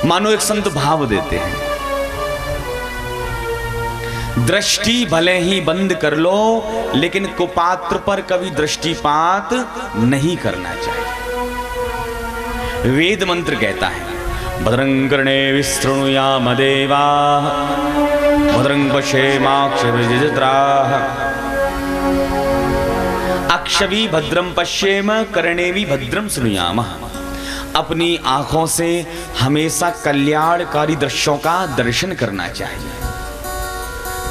मानो एक संत भाव देते हैं, दृष्टि भले ही बंद कर लो लेकिन कुपात्र पर कभी दृष्टिपात नहीं करना चाहिए। वेद मंत्र कहता है, भद्रं कर्णेभिः शृणुयाम देवाः, भद्रं पश्येमाक्षभिर्यजत्राः, अक्षभी भद्रम पश्येम कर्णेभिः भद्रं शृणुयामः। अपनी आंखों से हमेशा कल्याणकारी दृश्यों का दर्शन करना चाहिए।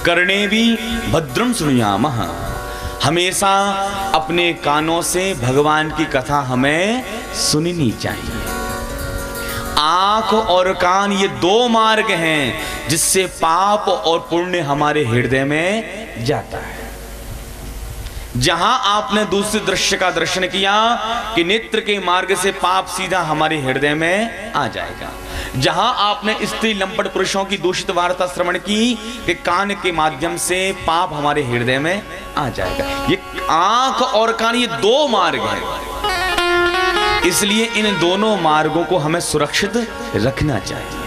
कर्णेभिः भद्रं शृणुयामः, हमेशा अपने कानों से भगवान की कथा हमें सुननी चाहिए। आंख और कान ये दो मार्ग हैं जिससे पाप और पुण्य हमारे हृदय में जाता है। जहां आपने दूसरे दृश्य का दर्शन किया कि नेत्र के मार्ग से पाप सीधा हमारे हृदय में आ जाएगा। जहां आपने स्त्री लंपट पुरुषों की दूषित वार्ता श्रवण की कि कान के माध्यम से पाप हमारे हृदय में आ जाएगा। ये आंख और कान ये दो मार्ग हैं, इसलिए इन दोनों मार्गों को हमें सुरक्षित रखना चाहिए।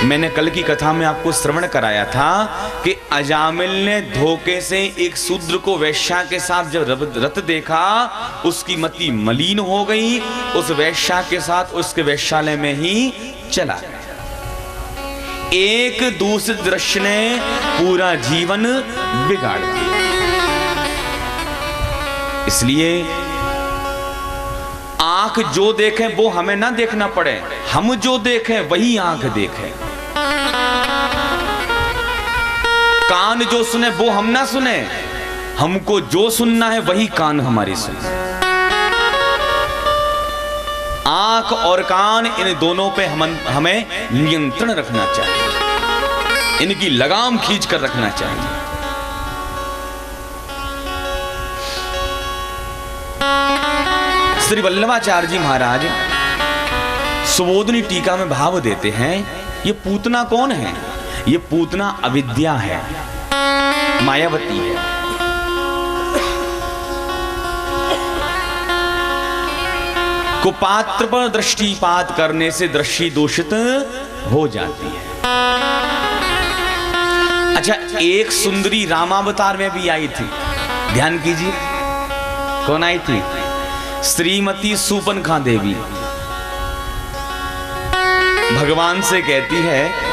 मैंने कल की कथा में आपको श्रवण कराया था कि अजामिल ने धोखे से एक शूद्र को वैश्या के साथ जब रत देखा, उसकी मति मलिन हो गई, उस वैश्या के साथ उसके वैश्यालय में ही चला गया। एक दूसरे दृश्य ने पूरा जीवन बिगाड़ दिया। इसलिए आंख जो देखें वो हमें ना देखना पड़े, हम जो देखें वही आंख देखें। कान जो सुने वो हम ना सुने, हमको जो सुनना है वही कान हमारी सुने। आंख और कान इन दोनों पे हमें नियंत्रण रखना चाहिए, इनकी लगाम खींच कर रखना चाहिए। श्री वल्लभाचार्य जी महाराज सुबोधनी टीका में भाव देते हैं, ये पूतना कौन है? ये पूतना अविद्या है, मायावती है। कुपात्र पर दृष्टिपात करने से दृष्टि दूषित हो जाती है। अच्छा, एक सुंदरी रामावतार में भी आई थी, ध्यान कीजिए। कौन आई थी? श्रीमती सूपनखा देवी। भगवान से कहती है,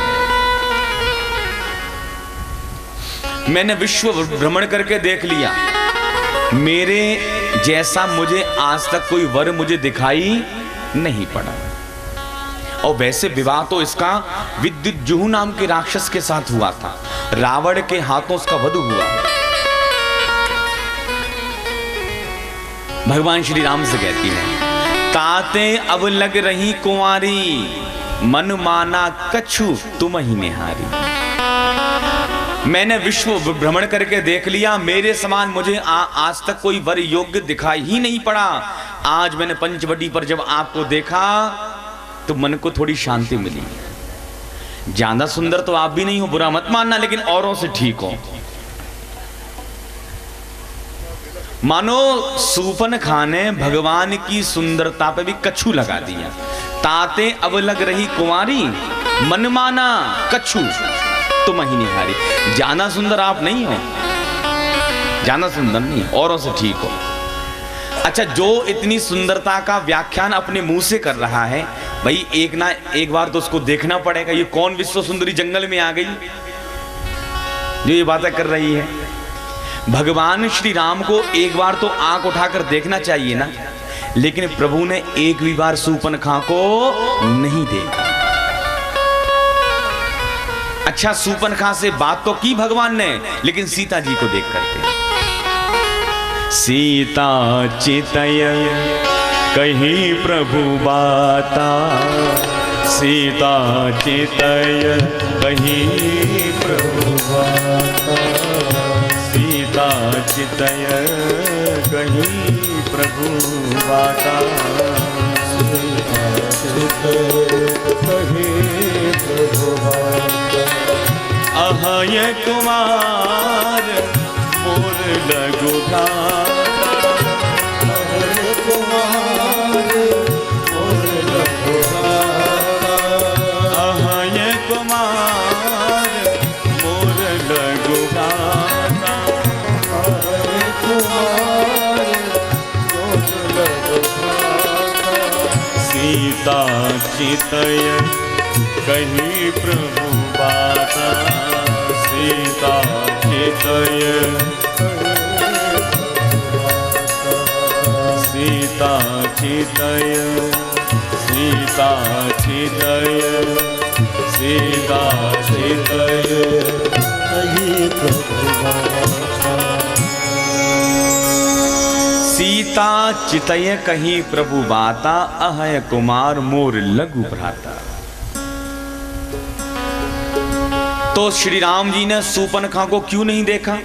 मैंने विश्व भ्रमण करके देख लिया, मेरे जैसा मुझे आज तक कोई वर मुझे दिखाई नहीं पड़ा। और वैसे विवाह तो इसका विद्युज्जुहु नाम के राक्षस के साथ हुआ था, रावण के हाथों उसका वध हुआ। भगवान श्री राम से कहती है, ताते अब लग रही कुंवारी, मन माना कछु तुम ही निहारी। मैंने विश्व भ्रमण करके देख लिया, मेरे समान मुझे आज तक कोई वर योग्य दिखाई ही नहीं पड़ा। आज मैंने पंचवटी पर जब आपको देखा तो मन को थोड़ी शांति मिली। ज्यादा सुंदर तो आप भी नहीं हो, बुरा मत मानना, लेकिन औरों से ठीक हो। मानो सूपनखा ने भगवान की सुंदरता पे भी कछु लगा दिया। ताते अब लग रही कुंवारी, मन माना कछु तुम ही निहारी। ज्यादा सुंदर आप नहीं हो, ज्यादा सुंदर नहीं, औरों से ठीक हो। अच्छा, जो इतनी सुंदरता का व्याख्यान अपने मुंह से कर रहा है, भाई एक ना एक बार तो उसको देखना पड़ेगा। ये कौन विश्व सुंदरी जंगल में आ गई जो ये बातें कर रही है? भगवान श्री राम को एक बार तो आंख उठाकर देखना चाहिए ना, लेकिन प्रभु ने एक भी बार सूपनखा को नहीं देखा। अच्छा, सूपनखा से बात तो की भगवान ने, लेकिन सीता जी को देख करके। सीता चितय कहीं प्रभु बाता, सीता चितय कहीं प्रभु बाता, सीता चितय कहीं प्रभु बाता, सीता चितय कहीं प्रभु बाता। अहय कुमार मोर लघु भ्राता, अहय कुमार मोर सीता चितय कही प्रभु बाता, सीता चितय सीता चितय सीता चितय सीता चितय कही प्रभु बाता। सीता चितय कही प्रभु बाता, अहय कुमार मोर लघु भ्राता। तो श्री राम जी ने सूर्पनखा को क्यों नहीं देखा?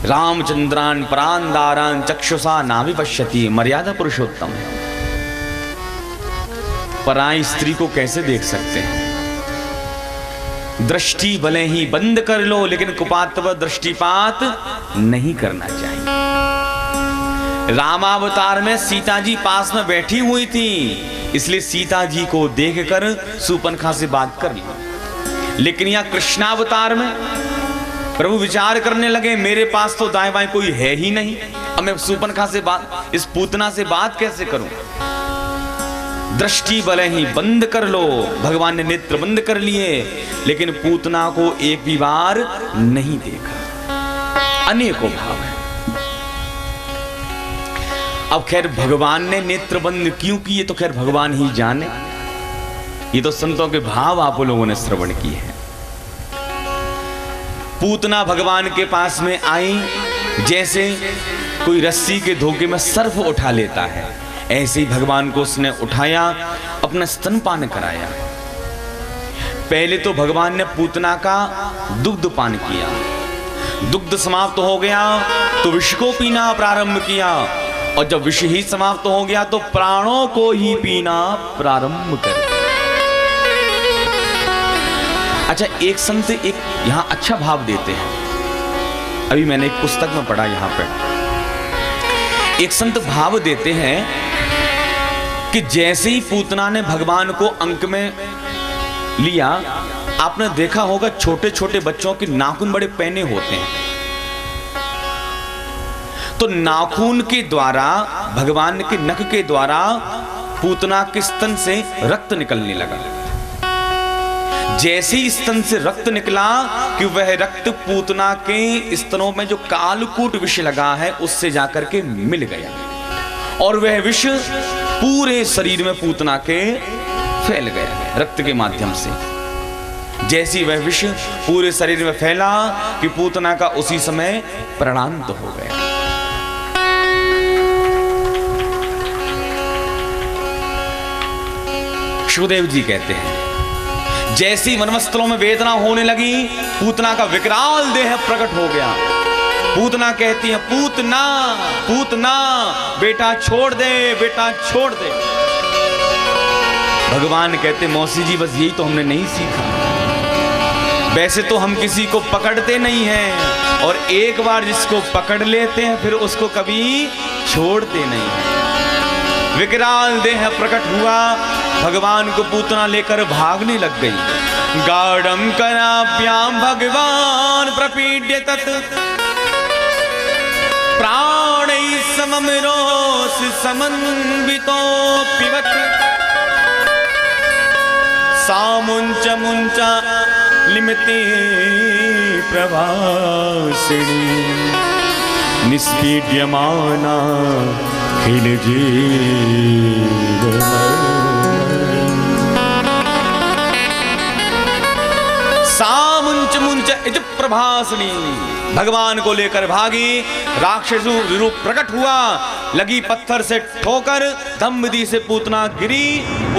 रामचंद्रान प्राण दारान चक्षुषा नाभिपश्यति, मर्यादा पुरुषोत्तम। पराई स्त्री को कैसे देख सकते हैं? दृष्टि भले ही बंद कर लो, लेकिन कुपात पर दृष्टिपात नहीं करना चाहिए। रामावतार में सीता जी पास में बैठी हुई थी, इसलिए सीता जी को देखकर सूर्पनखा से बात कर ली। लेकिन यहां कृष्णावतार में प्रभु विचार करने लगे, मेरे पास तो दाएं बाएं कोई है ही नहीं, अब मैं सूर्पनखा से बात, इस पूतना से बात कैसे करूं? दृष्टि भले ही बंद कर लो, भगवान ने नेत्र बंद कर लिए, लेकिन पूतना को एक भी बार नहीं देखा। अनेकों भाव है। अब खैर भगवान ने नेत्र बंद क्यों किए तो खैर भगवान ही जाने। ये तो संतों के भाव आप लोगों ने श्रवण किए हैं। पूतना भगवान के पास में आई, जैसे कोई रस्सी के धोखे में सर्फ उठा लेता है, ऐसे ही भगवान को उसने उठाया, अपना स्तनपान कराया। पहले तो भगवान ने पूतना का दुग्ध पान किया, दुग्ध समाप्त हो गया तो विष को पीना प्रारंभ किया, और जब विष ही समाप्त हो गया तो प्राणों को ही पीना प्रारंभ कर। अच्छा, एक संत एक यहां अच्छा भाव देते हैं। अभी मैंने एक पुस्तक में पढ़ा, यहां पे एक संत भाव देते हैं कि जैसे ही पूतना ने भगवान को अंक में लिया, आपने देखा होगा छोटे छोटे बच्चों के नाखून बड़े पैने होते हैं, तो नाखून के द्वारा, भगवान के नख के द्वारा पूतना के स्तन से रक्त निकलने लगा। जैसे ही स्तन से रक्त निकला कि वह रक्त पूतना के स्तनों में जो कालकूट विष लगा है उससे जाकर के मिल गया, और वह विष पूरे शरीर में पूतना के फैल गया रक्त के माध्यम से। जैसी वह विष पूरे शरीर में फैला कि पूतना का उसी समय प्राणांत हो गया। शुकदेव जी कहते हैं, जैसी वनस्थलों में वेदना होने लगी, पूतना का विकराल देह प्रकट हो गया। पूतना कहती है, पूतना पूतना बेटा छोड़ दे, बेटा छोड़ दे। भगवान कहते, मौसी जी बस यही तो हमने नहीं सीखा। वैसे तो हम किसी को पकड़ते नहीं हैं, और एक बार जिसको पकड़ लेते हैं फिर उसको कभी छोड़ते नहीं हैं। विकराल देह प्रकट हुआ, भगवान को पूतना लेकर भागने लग गई। गाढ़ं कराभ्याम भगवान प्रपीड्य तत्, प्राणैः समं रोष समन्वितो पिबत्। सा मुञ्च मुञ्च लिमिते प्रभासिनी, निष्पीड्यमाना खिल जीव। सामुंच मुंच इति प्रभासिनी, भगवान को लेकर भागी। राक्षसु रूप प्रकट हुआ, लगी पत्थर से ठोकर, दंबदी से पूतना गिरी।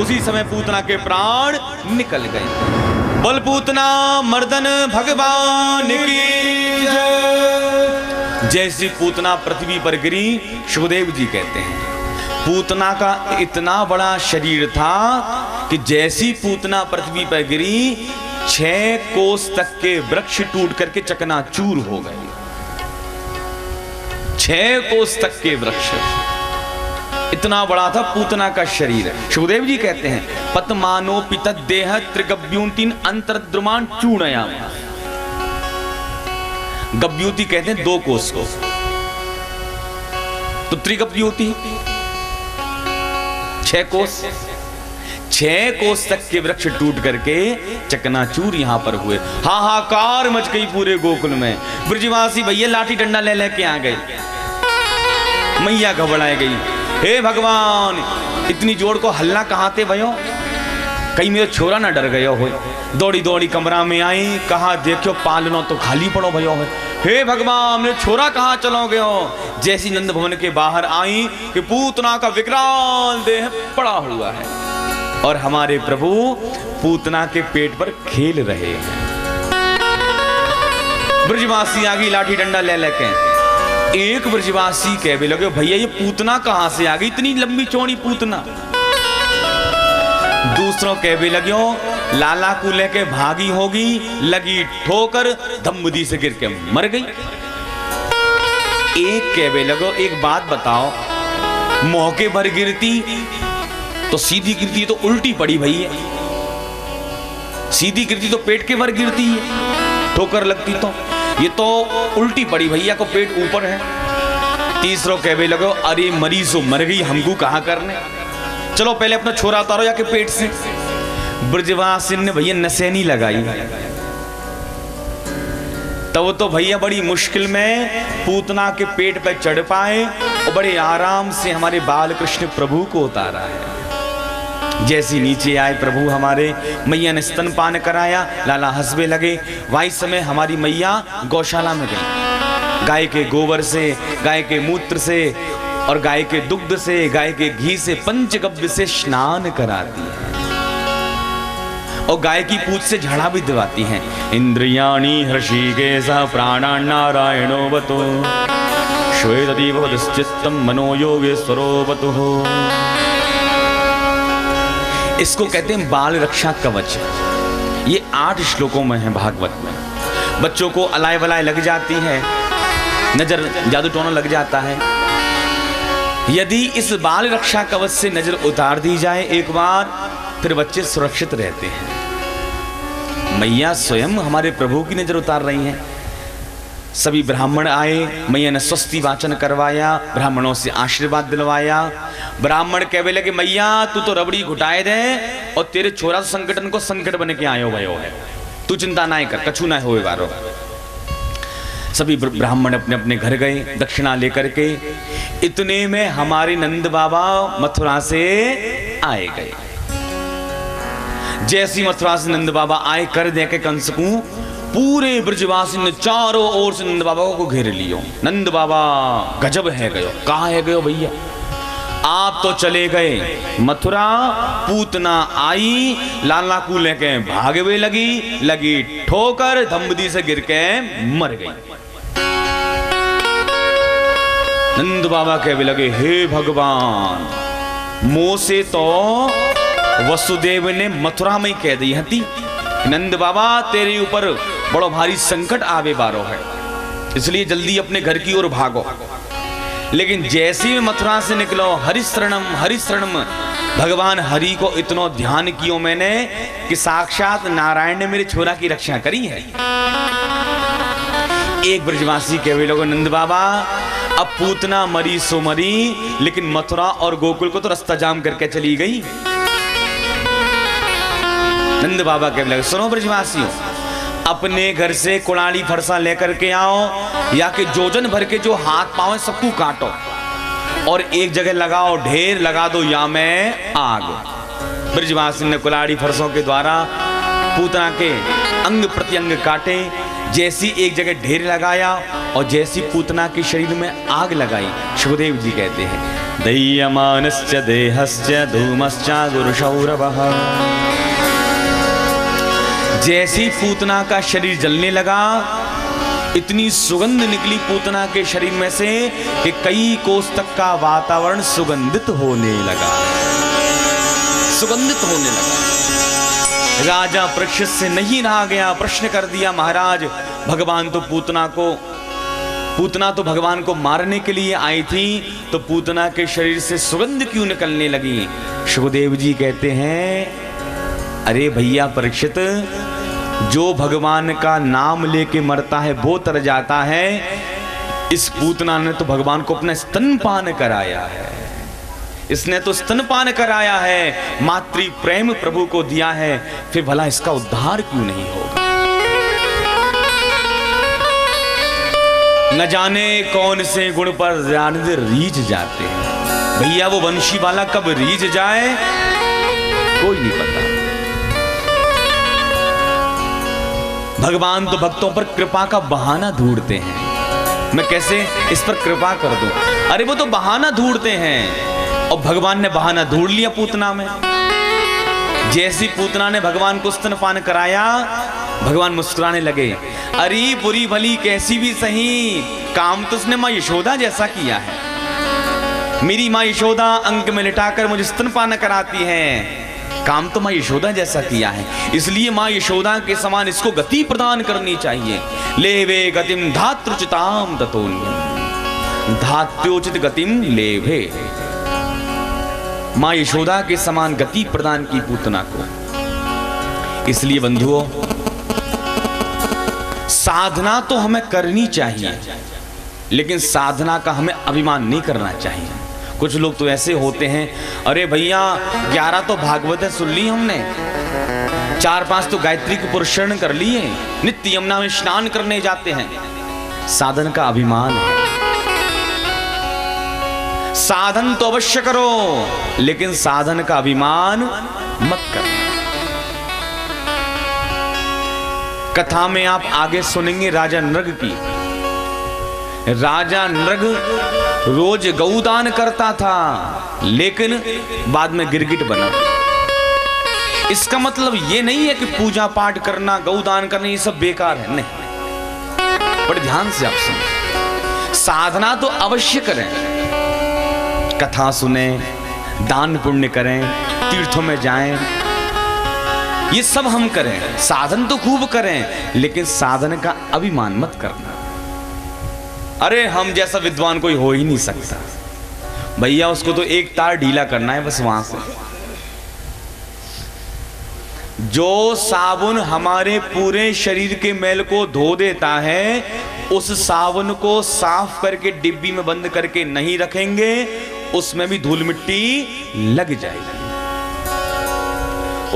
उसी समय पूतना के प्राण निकल गए। बोल पूतना मर्दन भगवान की जय। जैसी पूतना पृथ्वी पर गिरी, शुकदेव जी कहते हैं, पूतना का इतना बड़ा शरीर था कि जैसी पूतना पृथ्वी पर गिरी, 6 कोस तक के वृक्ष टूट करके चकनाचूर हो गए। 6 कोस तक के वृक्ष, इतना बड़ा था पूतना का शरीर। शुकदेव जी कहते हैं, पतमानो पितद देह त्रिगव्यूतिन अंतर्द्रुमान चूर्णयाम। गव्यूति कहते हैं 2 कोस को, तो त्रिगव्यूति 6 कोस, 6 कोस तक के वृक्ष टूट करके चकनाचूर यहाँ पर हुए। हाहाकार मच गई पूरे गोकुल में। ब्रजवासी भैया लाठी डंडा ले लेके आ गए। मैया घबराए गई, हे भगवान इतनी जोड़ को हल्ला कहाँ थे भयो, कहीं मेरा छोरा ना डर गयो हो। दौड़ी दौड़ी कमरा में आई, कहा देखो पालनो तो खाली पड़ो भयो है। हे भगवान मेरे छोरा कहाँ चलो गयो। जैसी नंद भवन के बाहर आई कि पूतना का विकराल देह पड़ा हुआ है और हमारे प्रभु पूतना के पेट पर खेल रहे हैं। ब्रजवासी आ गई लाठी डंडा ले लेके। एक ब्रजवासी कहने लगे, भैया ये पूतना कहां से आ गई, इतनी लंबी चौड़ी पूतना। दूसरों कहने लगे, लाला को लेके भागी होगी, लगी ठोकर धम्बुदी से गिर के मर गई। एक कहने लगो, एक बात बताओ, मौके भर गिरती तो सीधी गिरती तो उल्टी पड़ी भैया, सीधी गिरती तो पेट के भर गिरती है, ठोकर लगती तो ये तो उल्टी पड़ी भैया को पेट ऊपर है। तीसरों कहने लगो, अरे मरी सो मर गई, हमको कहां करने, चलो पहले अपना छोरा उतारो जाके पेट से। ब्रजवासी ने भैया नसेनी लगाई, तब तो भैया बड़ी मुश्किल में पूतना के पेट पे चढ़ पाए और बड़े आराम से हमारे बाल कृष्ण प्रभु को उतारा है। जैसी नीचे आए प्रभु हमारे, मैया ने स्तनपान कराया, लाला हंसने लगे। वही समय हमारी मैया गौशाला में गई, गाय के गोबर से, गाय के मूत्र से और गाय के दुग्ध से, गाय के घी से, पंचगव्य से स्नान कराती है और गाय की पूंछ से झाड़ा भी दिवाती हैं। इंद्रियाणि हृषिकेशः प्राणान् नारायणो वतो श्वेतदीप वदश्चित्तम् मनो योगेश्वरो वतुः। इसको कहते हैं बाल रक्षा कवच। ये 8 श्लोकों में है भागवत में। बच्चों को अलाय वलाय लग जाती है, नजर जादू टोना लग जाता है, यदि इस बाल रक्षा कवच से नजर उतार दी जाए एक बार, फिर बच्चे सुरक्षित रहते हैं। मैया स्वयं हमारे प्रभु की नजर उतार रही हैं। सभी ब्राह्मण आए, मैया ने स्वस्ति वाचन करवाया, ब्राह्मणों से आशीर्वाद दिलवाया। ब्राह्मण कहने लगे, मैया तू तो रबड़ी घुटाए दे और तेरे छोरा संकटन को संकट बन के आयो भयो है, तू चिंता ना कर, कछु ना होए बारो। सभी ब्राह्मण अपने अपने घर गए दक्षिणा लेकर के। इतने में हमारे नंद बाबा मथुरा से आए गए। जैसी मथुरा से नंद बाबा आए, कर दे के कंस को पूरे ब्रजवासी ने चारों ओर से नंद बाबा को घेर लियो। नंद बाबा गजब है गयो, कहाँ है गयो भैया, आप तो चले गए मथुरा, पूतना आई, लाला को लेके भागवे लगी ठोकर, धम्बदी से गिर के मर गई। नंद बाबा कहने लगे, हे भगवान मोह से तो वसुदेव ने मथुरा में कह दी हती, नंद बाबा तेरे ऊपर बड़ो भारी संकट आवे बारो है, इसलिए जल्दी अपने घर की ओर भागो। लेकिन जैसे ही मथुरा से निकलो, हरिशरणम भगवान हरि को इतना ध्यान कियो मैंने कि साक्षात नारायण ने मेरे छोरा की रक्षा करी है। एक ब्रजवासी कहवे लोगो, नंद बाबा अब पूतना मरी सो मरी, लेकिन मथुरा और गोकुल को तो रास्ता जाम करके चली गई। नंद बाबा कहने लगे, सुनो ब्रजवासियों, अपने घर से कुड़ाली फरसा लेकर के आओ, या कि जोजन भर के जो हाथ पांव सबको काटो और एक जगह लगाओ, ढेर लगा दो या मैं आग। ब्रजवासी ने कुलाड़ी फरसों के द्वारा पूतना के अंग प्रत्यंग काटे। जैसी एक जगह ढेर लगाया और जैसी पूतना के शरीर में आग लगाई, सुखदेव जी कहते हैं, दह्यमानश्च देहश्च धूमश्च गुरुशौरवः। जैसी पूतना का शरीर जलने लगा, इतनी सुगंध निकली पूतना के शरीर में से कि कई कोस तक का वातावरण सुगंधित होने लगा, सुगंधित होने लगा। राजा परीक्षित से नहीं रहा गया, प्रश्न कर दिया, महाराज भगवान तो पूतना तो भगवान को मारने के लिए आई थी, तो पूतना के शरीर से सुगंध क्यों निकलने लगी? सुखदेव जी कहते हैं, अरे भैया परीक्षित, जो भगवान का नाम लेके मरता है वो तर जाता है। इस पूतना ने तो भगवान को अपना स्तनपान कराया है, इसने तो स्तनपान कराया है, मातृ प्रेम प्रभु को दिया है, फिर भला इसका उद्धार क्यों नहीं होगा? न जाने कौन से गुण पर ज्यादा रीझ जाते हैं। भैया वो वंशी वाला कब रीझ जाए कोई नहीं पता। भगवान तो भक्तों पर कृपा का बहाना ढूंढते हैं, मैं कैसे इस पर कृपा कर दूं। अरे वो तो बहाना ढूंढते हैं, और भगवान ने बहाना ढूंढ लिया पूतना में। जैसी पूतना ने भगवान को स्तनपान कराया, भगवान मुस्कुराने लगे। अरे बुरी भली कैसी भी सही, काम तो उसने मां यशोदा जैसा किया है। मेरी मां यशोदा अंक में लिटाकर मुझे स्तनपान कराती है, काम तो मां यशोदा जैसा किया है, इसलिए मां यशोदा के समान इसको गति प्रदान करनी चाहिए। लेवे गतिम धात्रुचिताम ततोन्यम, धात्योचित गतिम लेवे। मां यशोदा के समान गति प्रदान की पूतना को। इसलिए बंधुओं, साधना तो हमें करनी चाहिए, लेकिन साधना का हमें अभिमान नहीं करना चाहिए। कुछ लोग तो ऐसे होते हैं, अरे भैया 11 तो भागवत सुन ली हमने, 4-5 तो गायत्री के पुरुषण कर लिए, नित्य यमुना में स्नान करने जाते हैं। साधन का अभिमान है। साधन तो अवश्य करो, लेकिन साधन का अभिमान मत करो। कथा में आप आगे सुनेंगे राजा नृग की। राजा नृग रोज गौदान करता था, लेकिन बाद में गिरगिट बना। इसका मतलब ये नहीं है कि पूजा पाठ करना, गौदान करना ये सब बेकार है, नहीं। बड़े ध्यान से आप सुनें। साधना तो अवश्य करें, कथा सुने, दान पुण्य करें, तीर्थों में जाएं, ये सब हम करें, साधन तो खूब करें, लेकिन साधन का अभिमान मत करना। अरे हम जैसा विद्वान कोई हो ही नहीं सकता भैया, उसको तो एक तार ढीला करना है बस वहां से। जो साबुन हमारे पूरे शरीर के मैल को धो देता है, उस साबुन को साफ करके डिब्बी में बंद करके नहीं रखेंगे, उसमें भी धूल मिट्टी लग जाएगी।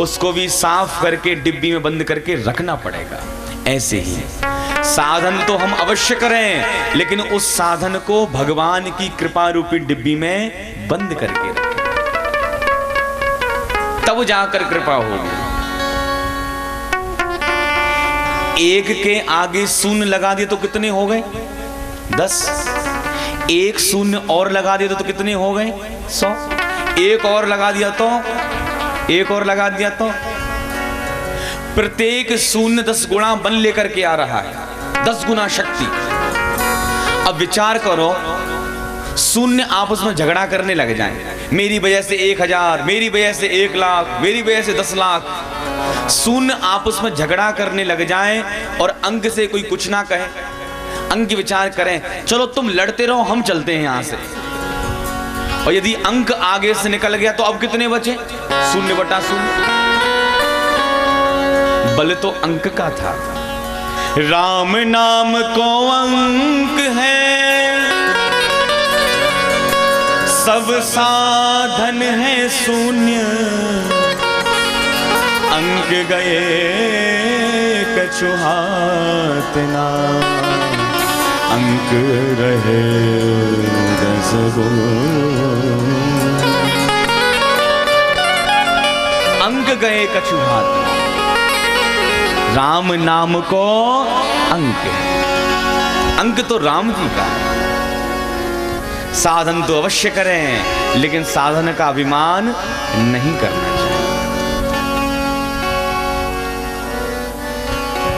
उसको भी साफ करके डिब्बी में बंद करके रखना पड़ेगा। ऐसे ही साधन तो हम अवश्य करें, लेकिन उस साधन को भगवान की कृपा रूपी डिब्बी में बंद करके रखें, तब जाकर कृपा होगी। एक के आगे शून्य लगा दिए तो कितने हो गए? 10। एक शून्य और लगा दिया तो कितने हो गए? 100। एक और लगा दिया तो, एक और लगा दिया तो, प्रत्येक शून्य 10 गुणा बल लेकर के आ रहा है, 10 गुना शक्ति। अब विचार करो, शून्य आपस में झगड़ा करने लग जाएं, मेरी वजह से 1000, मेरी वजह से 1 लाख, मेरी वजह से 10 लाख। शून्य आपस में झगड़ा करने लग जाएं और अंक से कोई कुछ ना कहे। अंक विचार करें, चलो तुम लड़ते रहो, हम चलते हैं यहां से। और यदि अंक आगे से निकल गया तो अब कितने बचे? 0/0। बल तो अंक का था। राम नाम को अंक है, सब साधन है शून्य। अंक गए कछु हाथ ना, अंक रहे 10 गुण। अंक गए कछु हाथ ना, राम नाम को अंक। अंक तो राम जी का है। साधन तो अवश्य करें, लेकिन साधन का अभिमान नहीं करना चाहिए।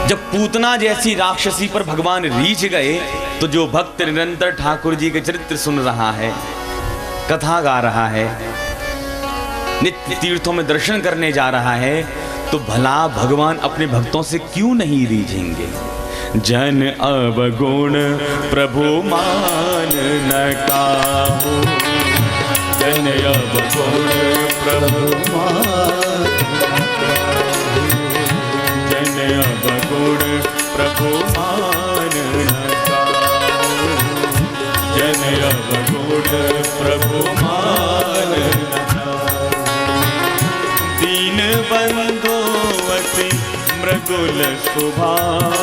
जब पूतना जैसी राक्षसी पर भगवान रीझ गए, तो जो भक्त निरंतर ठाकुर जी के चरित्र सुन रहा है, कथा गा रहा है, नित्य तीर्थों में दर्शन करने जा रहा है, तो भला भगवान अपने भक्तों से क्यों नहीं रीझेंगे? जन अवगुण प्रभु मान न काहू, जन अवगुण प्रभु मान, जन अवगुण प्रभु मान न काहू, जन अवगुण प्रभु मान मृदुल स्वभाव।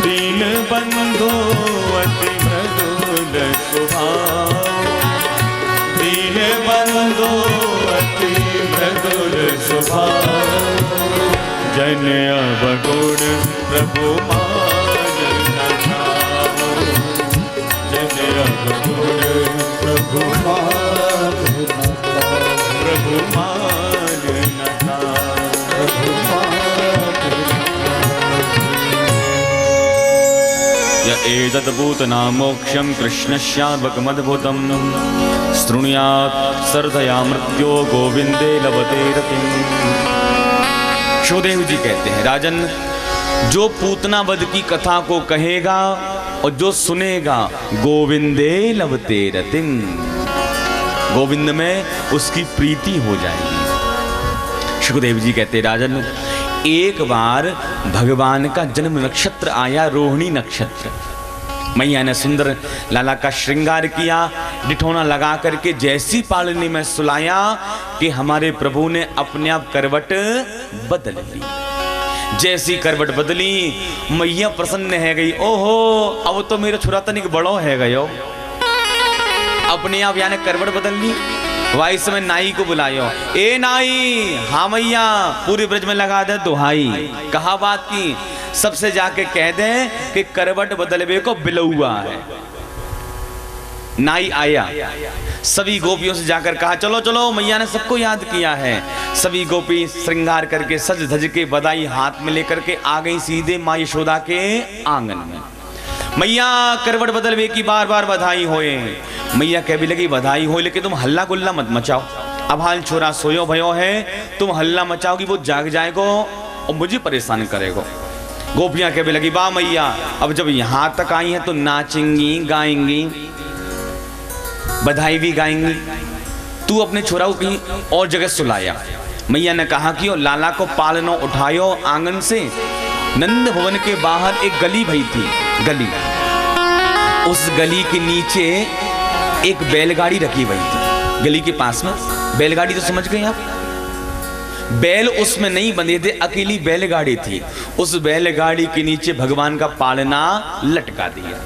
दीन बंधु अति मृदुल स्वभाव। दीन बंधु अति मृदुल स्वभाव। जन अवगुण प्रभु मान न जाओ। जन अवगुण प्रभु मान प्रभु मान न जाओ। प्रभु य एतद्भूतना मोक्षं कृष्णस्याद्भकमद्भुतं शृणुयात् श्रद्धया मृत्यो गोविंदे लभते रतिम्। सुखदेव जी कहते हैं, राजन, जो पूतना वध की कथा को कहेगा और जो सुनेगा, गोविंदे लभते रतिम्, गोविंद में उसकी प्रीति हो जाएगी। सुखदेव जी कहते हैं, राजन, एक बार भगवान का जन्म नक्षत्र आया, रोहिणी नक्षत्र। मैया ने सुंदर लाला का श्रृंगार किया, डिठौना लगा करके जैसी पालनी में सुलाया कि हमारे प्रभु ने अपने आप करवट बदल ली। जैसी करवट बदली, मैया प्रसन्न है गई। ओहो, अब तो मेरा छुरा तनिक बड़ो है गयो। अपने आप यानी करवट बदल ली। वही समय नाई को बुलायो। ए नाई, हाँ मैया, पूरे ब्रज में लगा दे दुहाई। कहा बात की, सबसे जाके कह दे कि करवट बदलवे को बिलौआ है। नाई आया, सभी गोपियों से जाकर कहा, चलो चलो, मैया ने सबको याद किया है। सभी गोपी श्रृंगार करके सज धज के बधाई हाथ में लेकर के आ गई सीधे माँ यशोदा के आंगन में। मैया, करवट बदलवे की बार बार बधाई होए। मैया कह भी लगी, बधाई हो, लेकिन तुम हल्ला गुल्ला मत मचाओ। अब हाल छोरा सोयो भयो है, तुम हल्ला मचाओगी वो जाग जाएगो और मुझे परेशान करेगो। गोपियां कह भी लगी, वाह मैया, अब जब यहां तक आई हैं तो नाचेंगी, गाएंगी, बधाई भी गाएंगी। तू अपने छोरा को कहीं और जगह सुलाया। मैया ने कहा कि लाला को पालनो उठायो आंगन से। नंद भवन के बाहर एक गली भई थी, गली, उस गली के नीचे एक बैलगाड़ी रखी हुई थी। गली के पास में बैलगाड़ी, तो समझ गए आप, बैल उसमें नहीं बंधे थे, अकेली बैलगाड़ी थी। उस बैलगाड़ी के नीचे भगवान का पालना लटका दिया।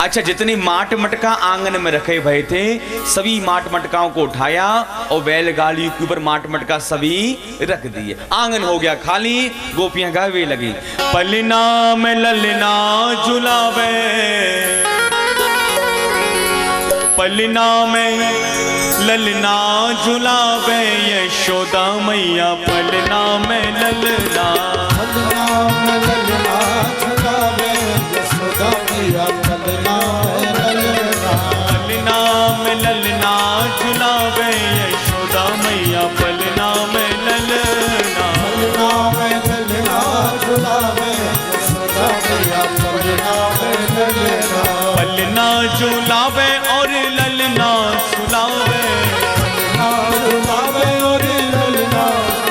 अच्छा, जितने माट मटका आंगन में रखे भये थे, सभी माट मटकाओं को उठाया और बैलगाड़ी के ऊपर माट मटका सभी रख दिए। आंगन हो गया खाली। गोपियां गावे लगी, पलना में ललना झुलावे, पलना में ललना झुलावे, यशोदा मैया पलना में ललना, पलना में ललना झुलावे, यशोदा मैया पलना में ललना, पलना में ललना झुलावे, यशोदा मैया पलना में ललना, पलना में ललना झुलावे, यशोदा मैया पलना में ललना, पलना झुलावे और ललना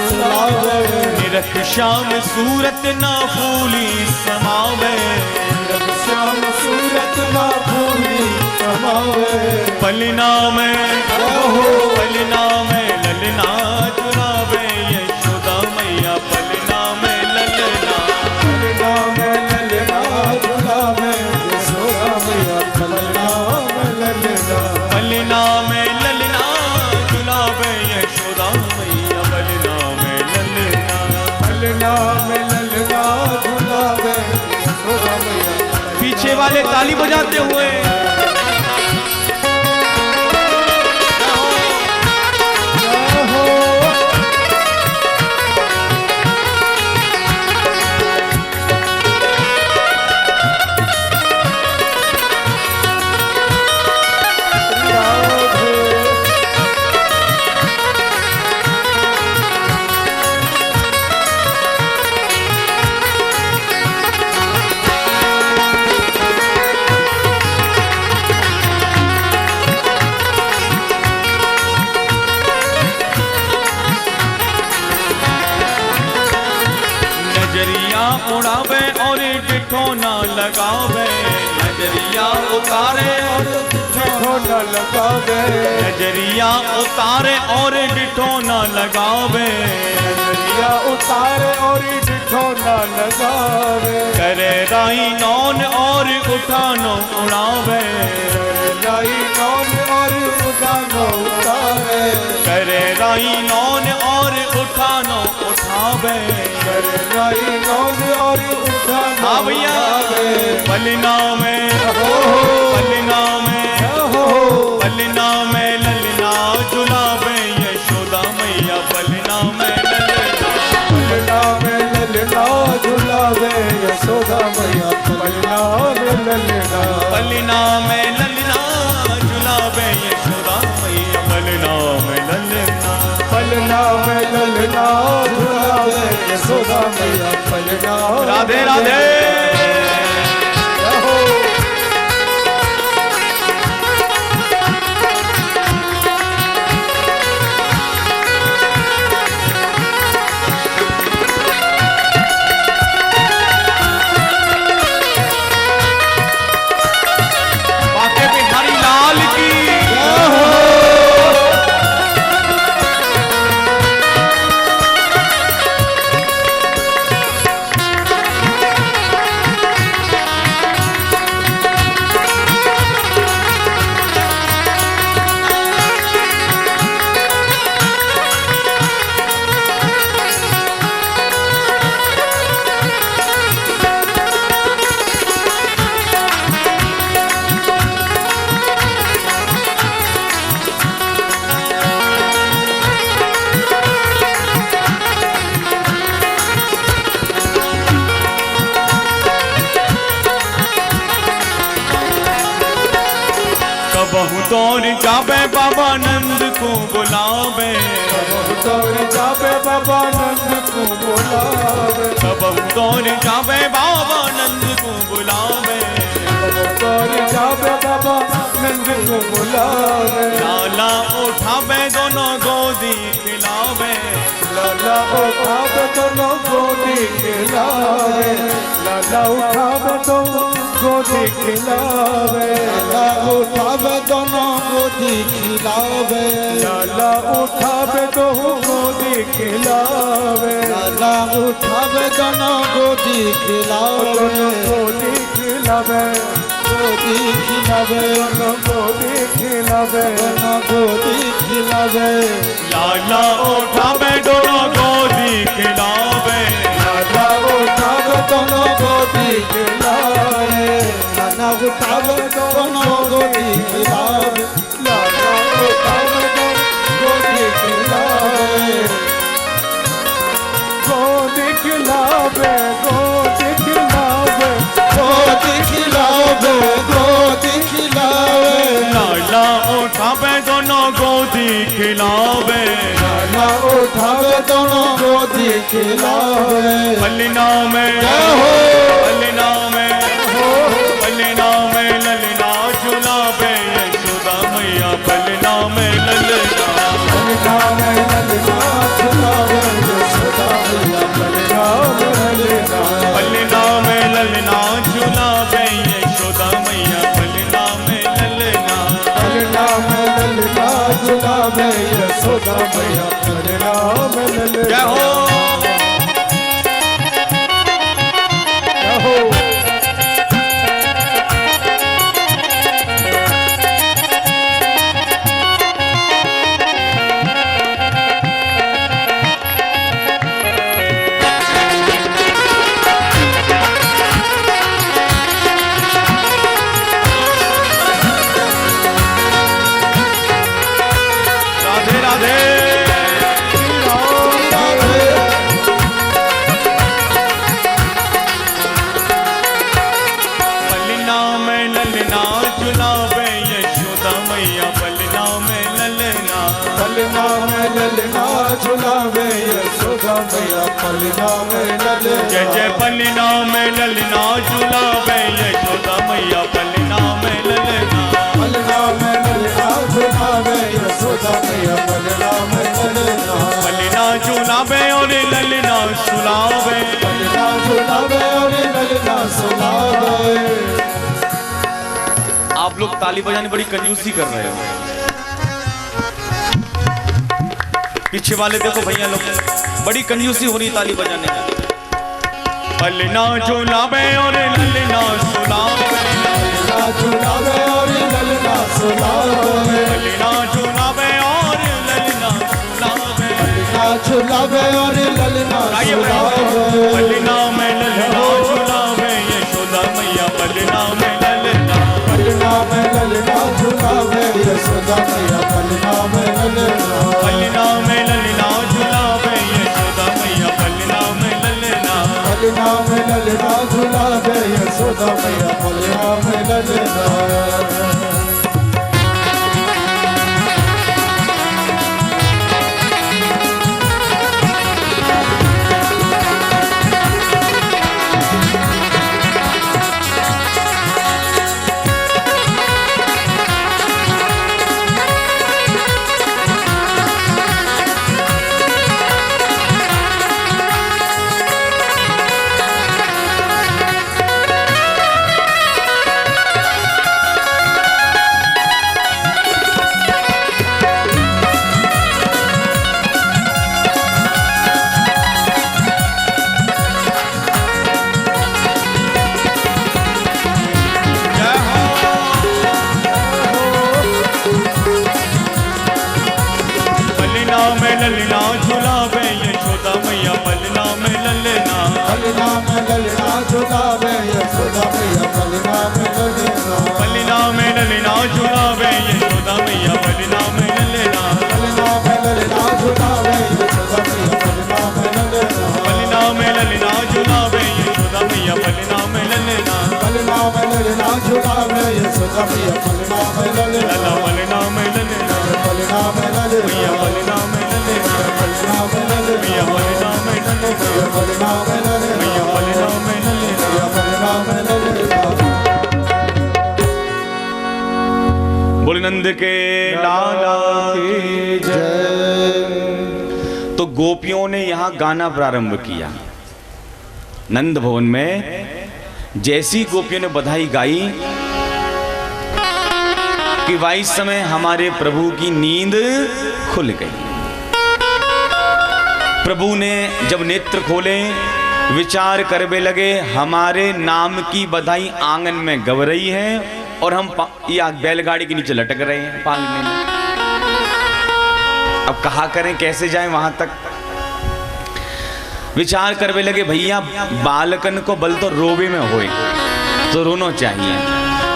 सुलावे, निरख श्याम सूरत ना फूली समावे, निरख श्याम सूरत ना फूली समावे, पलना में पलना में ललना झुलावे, यशोदा मैया पलना में ललना, पलना में ललना झुलावे, यशोदा मैया पलना में ललना, पलना में ललना झुलावे, यशोदा मैया पलना में ललना, पलना में ललना झुलावे, यशोदा मैया। पीछे वाले ताली बजाते हुए लगावे, नजरिया उतारे और डिठो न लगावे, नजरिया उतारे और डिठो न लगावे, नजरिया उतारे और डिठो न लगावे, करे राई नौन और उठानो उड़ावे, राई नौन और उठानो उतारे, करे राई नौन और उठानो उठावे, करे राई नौन और उठानो उठावे, पलना में पलना में पलना में ललना झुलावे यशोदा मैया, पलना में पलना में ललना झुलावे यशोदा मैया, पलना में ललना, पलना में ललना झुलावे यशोदा मैया, पलना में ललना, पलना में ललना झुलावे यशोदा मैया, पलना। राधे राधे। बहु दौड़ जावे बाबा नंद को बुलावे, बहु दौड़ जावे बाबा नंद को बुलावे, बहु दौड़ जावे बाबा नंद को बुलावे, बहु दौड़ जावे बाबा नंद को बुलावे, लाला उठावे दोनों गोदी खिलावे, लाला उठावे दोनों गोदी खिलावे, लाला उठावे दोनों गोदी खिलावे, लाला उठावे दोनों गोदी खिलावे, लाला उठावे दोनों गोदी खिलावे, लाला उठावे दोनों गोदी खिलावे, गोदी खिलावे, गोदी खिलावे, गोदी खिलावे, गोदी खिलावे, लाला उठावे दोनों गोदी खिलावे, लाला उठावे दोनों गोदी खिलावे, लाला उठावे दोनों गोदी खिलावे, लाला उठावे दोनों गोदी खिलावे, गोदी खिलावे, गोदी खिलावे, गोदी खिलावे, गोदी खिलावे, लाला उठावे दोनों गोदी खिलावे, लाला उठावे दोनों गोदी खिलावे, पलना में पलना में पलना में ललना झुलावे यशोदा मैया, पलना में ललना, पलना में ललना झुलावे यशोदा मैया, पलना में ललना, पलना में ललना झुलावे यशोदा मैया, पलना में ललना, पलना में ललना झुलावे यशोदा मैया, पलना में ललना। जय हो जय हो। राधे राधे। पलना में ललना झुलावे यशोदा मैया, पलना में ललना, पलना में ललना झुलावे यशोदा मैया, पलना में ललना। जय जय पलना में ललना झुलावे यशोदा मैया, पलना में ललना, पलना में ललना झुलावे यशोदा मैया, पलना में ललना। पलना झुलावे और ललना सुलावे, पलना झुलावे और ललना सुनावे, ताली बजाने बड़ी कंजूसी कर रहे हो। पीछे वाले देखो भैया लोग, बड़ी कंजूसी हो रही ताली बजाने में। पलना झुलावे और ललना सुलावे, ललना झुलावे और ललना सुलावे, पलना झुलावे और ललना सुलावे, ललना झुलावे और ललना सुलावे, पलना में ललना झुलावे यशोदा मैया, पलना में ललना, पलना में ललना झुलावे यशोदा मैया, पलना में ललना, पलना में ललना झुलावे यशोदा मैया, पलना में ललना, पलना में ललना झुलावे यशोदा मैया, पलना में ललना। ललना झुलावे यशोदा मैया, पलना में ललना, पलना में ललना झुलावे यशोदा मैया, पलना में ललना, पलना में ललना झुलावे यशोदा मैया, पलना में ललना, पलना में ललना झुलावे यशोदा मैया, पलना में ललना, पलना में ललना झुलावे यशोदा मैया, पलना में ललना, पलना में ललना झुलावे यशोदा मैया, पलना में ललना, लला पलना में ललना, पलना में ललना, मैया पलना में ललना, पलना में ललना, मैया पलना में ललना, पलना में ललना, मैया पलना में ललना, पलना में ललना। बोल नंद के लाला की जय। तो गोपियों ने यहाँ गाना प्रारंभ किया नंद भवन में। जैसी गोपियों ने बधाई गाई कि भाई इस समय हमारे प्रभु की नींद खुल गई। प्रभु ने जब नेत्र खोले विचार करने लगे, हमारे नाम की बधाई आंगन में गव रही है और हम या बैलगाड़ी के नीचे लटक रहे हैं पालने में। अब कहा करें, कैसे जाएं वहां तक। विचार करने लगे, भैया बालकन को बल तो रोवे में होए तो रोनो चाहिए।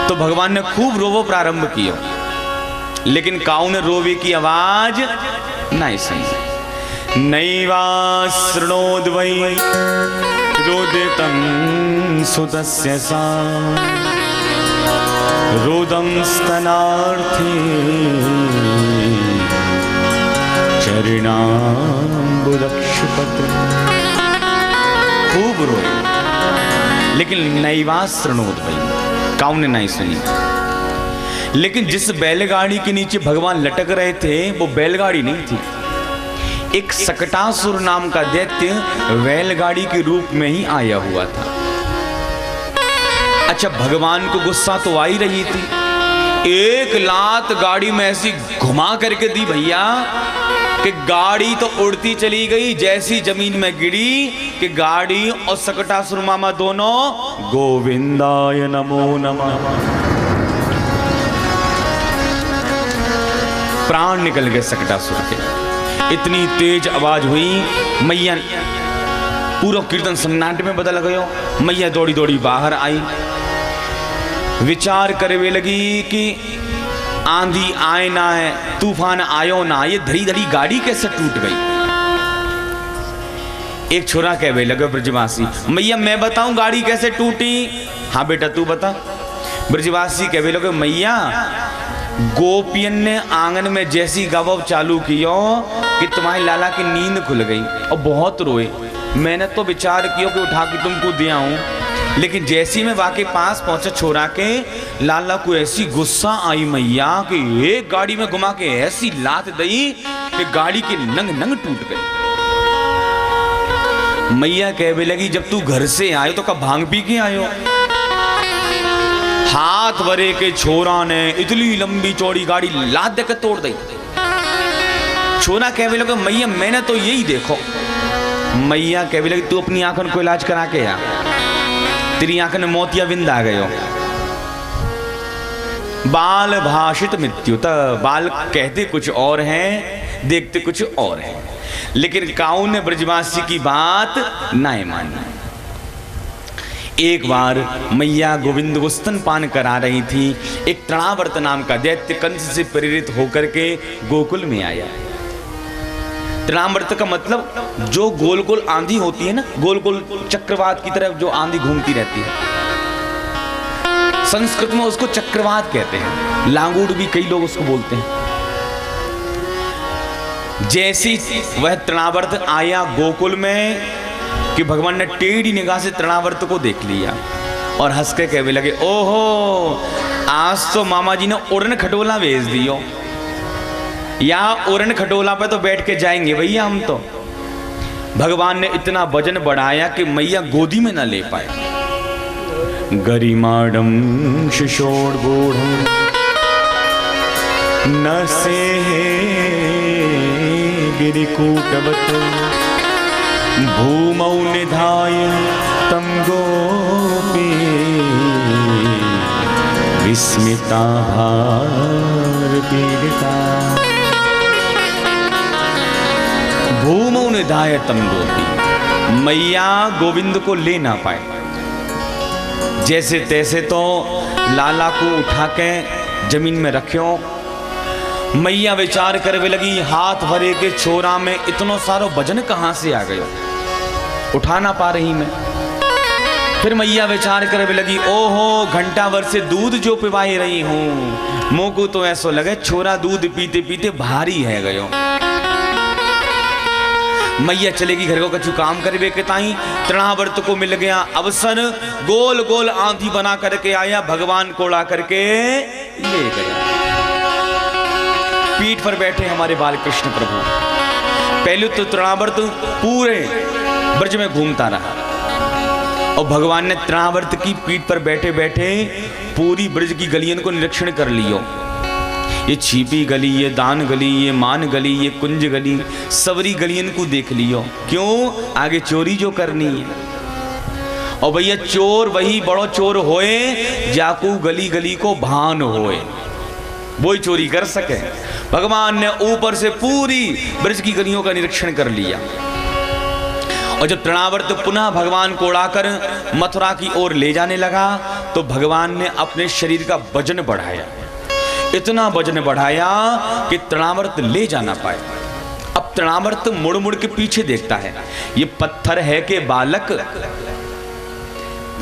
तो भगवान ने खूब रोवो प्रारंभ किया, लेकिन काऊ ने रोवे की आवाज नहीं सुनी। नैवा शृणोद वै रोदितं सुतस्य सा, रोदं स्तनार्थी चरणाम्बुदक्षपत्र। खूब रोए, लेकिन नैवा शृणोद वै, काऊ ने नहीं सुनी। लेकिन जिस बैलगाड़ी के नीचे भगवान लटक रहे थे वो बैलगाड़ी नहीं थी, एक सकटासुर नाम का दैत्य बैलगाड़ी के रूप में ही आया हुआ था। अच्छा, भगवान को गुस्सा तो आ ही रही थी, एक लात गाड़ी में ऐसी घुमा करके दी भैया कि गाड़ी तो उड़ती चली गई, जैसी जमीन में गिरी कि गाड़ी और सकटासुर मामा दोनों गोविंदाय नमो नमः, प्राण निकल गए सकटासुर के। इतनी तेज आवाज हुई, मैया पूरा कीर्तन सन्नाटे में बदल गयो। मैया दौड़ी दौड़ी बाहर आई, विचार करवे लगी कि आंधी आए ना है, तूफान आयो ना, ये धड़ी धड़ी गाड़ी कैसे टूट गई। एक छोरा कहवे लगे ब्रजवासी, मैया मैं बताऊं गाड़ी कैसे टूटी। हाँ बेटा तू बता। ब्रजवासी कहवे लगे, मैया गोपियन ने आंगन में जैसी गवब चालू कियो कि तुम्हारी लाला की नींद खुल गई और बहुत रोए। मैंने तो विचार किया कि उठा के तुमको दिया हूं, लेकिन जैसी मैं वाके पास पहुंचा छोरा के, लाला को ऐसी गुस्सा आई मैया कि एक गाड़ी में घुमा के ऐसी लात दी कि गाड़ी के नंग नंग टूट गई। मैया कहने लगी, जब तू घर से आयो तो कब भांग पी के आयो। हाथ भरे के छोरा ने इतनी लंबी चौड़ी गाड़ी लाद दे के तोड़ दी। छोरा कहने लगे मैया मैंने तो यही देखो। मैया कहने लगी तू अपनी आंखों को इलाज करा के आ, तेरी आंखों में मोतिया बिंद आ गयो। बाल भाषित मृत्यु, बाल कहते कुछ और हैं देखते कुछ और हैं, लेकिन काऊ ने ब्रजवासी की बात नहीं मानी। एक बार मैया गोविंद को स्तनपान करा रही थी। एक तृणावर्त नाम का दैत्य कंस से प्रेरित होकर के गोकुल में आया। तृणावर्त का मतलब जो गोल गोल आंधी होती है ना, गोल गोल चक्रवात की तरफ जो आंधी घूमती रहती है, संस्कृत में उसको चक्रवात कहते हैं। लांगूड़ भी कई लोग उसको बोलते हैं। जैसी वह तृणावर्त आया गोकुल में कि भगवान ने टेढ़ी निगाह से तृणावर्त को देख लिया और हंस के कहने लगे ओहो आज तो मामा जी ने उड़न खटोला भेज दियो, या उड़न खटोला पे तो बैठ के जाएंगे भैया हम तो। भगवान ने इतना वजन बढ़ाया कि मैया गोदी में ना ले पाए। गरिमाडम शिशोर्गूढ़ं न सेहे गिरिकूटवत् भूमौ निधाय तं गोपी विस्मिता भार पीड़िता। भूमौ निधाय तं गोपी, मैया गोविंद को ले ना पाए। जैसे तैसे तो लाला को उठा के जमीन में रखो। मैया विचार करने लगी हाथ भरे के छोरा में इतना सारा वजन कहां से आ गयो, उठा ना पा रही मैं। फिर मैया विचार करने लगी ओहो घंटा भर से दूध जो पिवाई रही हूं, मुंह को तो ऐसा लगे छोरा दूध पीते पीते भारी है गयो। मैया चलेगी घर को कछु काम करवे के ताई तृणावर्त को मिल गया अवसर। गोल गोल आंधी बना करके आया, भगवान को ला करके ले गया। पीठ पर बैठे हमारे बाल कृष्ण प्रभु। पहले तो तृणावर्त पूरे ब्रज में घूमता रहा और भगवान ने तृणावर्त की पीठ पर बैठे बैठे पूरी ब्रज की गलियों को निरीक्षण कर लियो। ये छिपी गली, ये दान गली, ये मान गली, ये कुंज गली, सबरी गलियन को देख लियो। क्यों? आगे चोरी जो करनी है। और भैया चोर वही बड़ो चोर होए जाकू गली गली को भान होए, वही चोरी कर सके। भगवान ने ऊपर से पूरी ब्रज की गलियों का निरीक्षण कर लिया। और जब तृणावर्त पुनः भगवान को उड़ाकर मथुरा की ओर ले जाने लगा तो भगवान ने अपने शरीर का वजन बढ़ाया, इतना वजन बढ़ाया कि तृणावर्त ले जाना पाए। अब तृणावर्त मुड़ मुड़ के पीछे देखता है, ये पत्थर है कि बालक।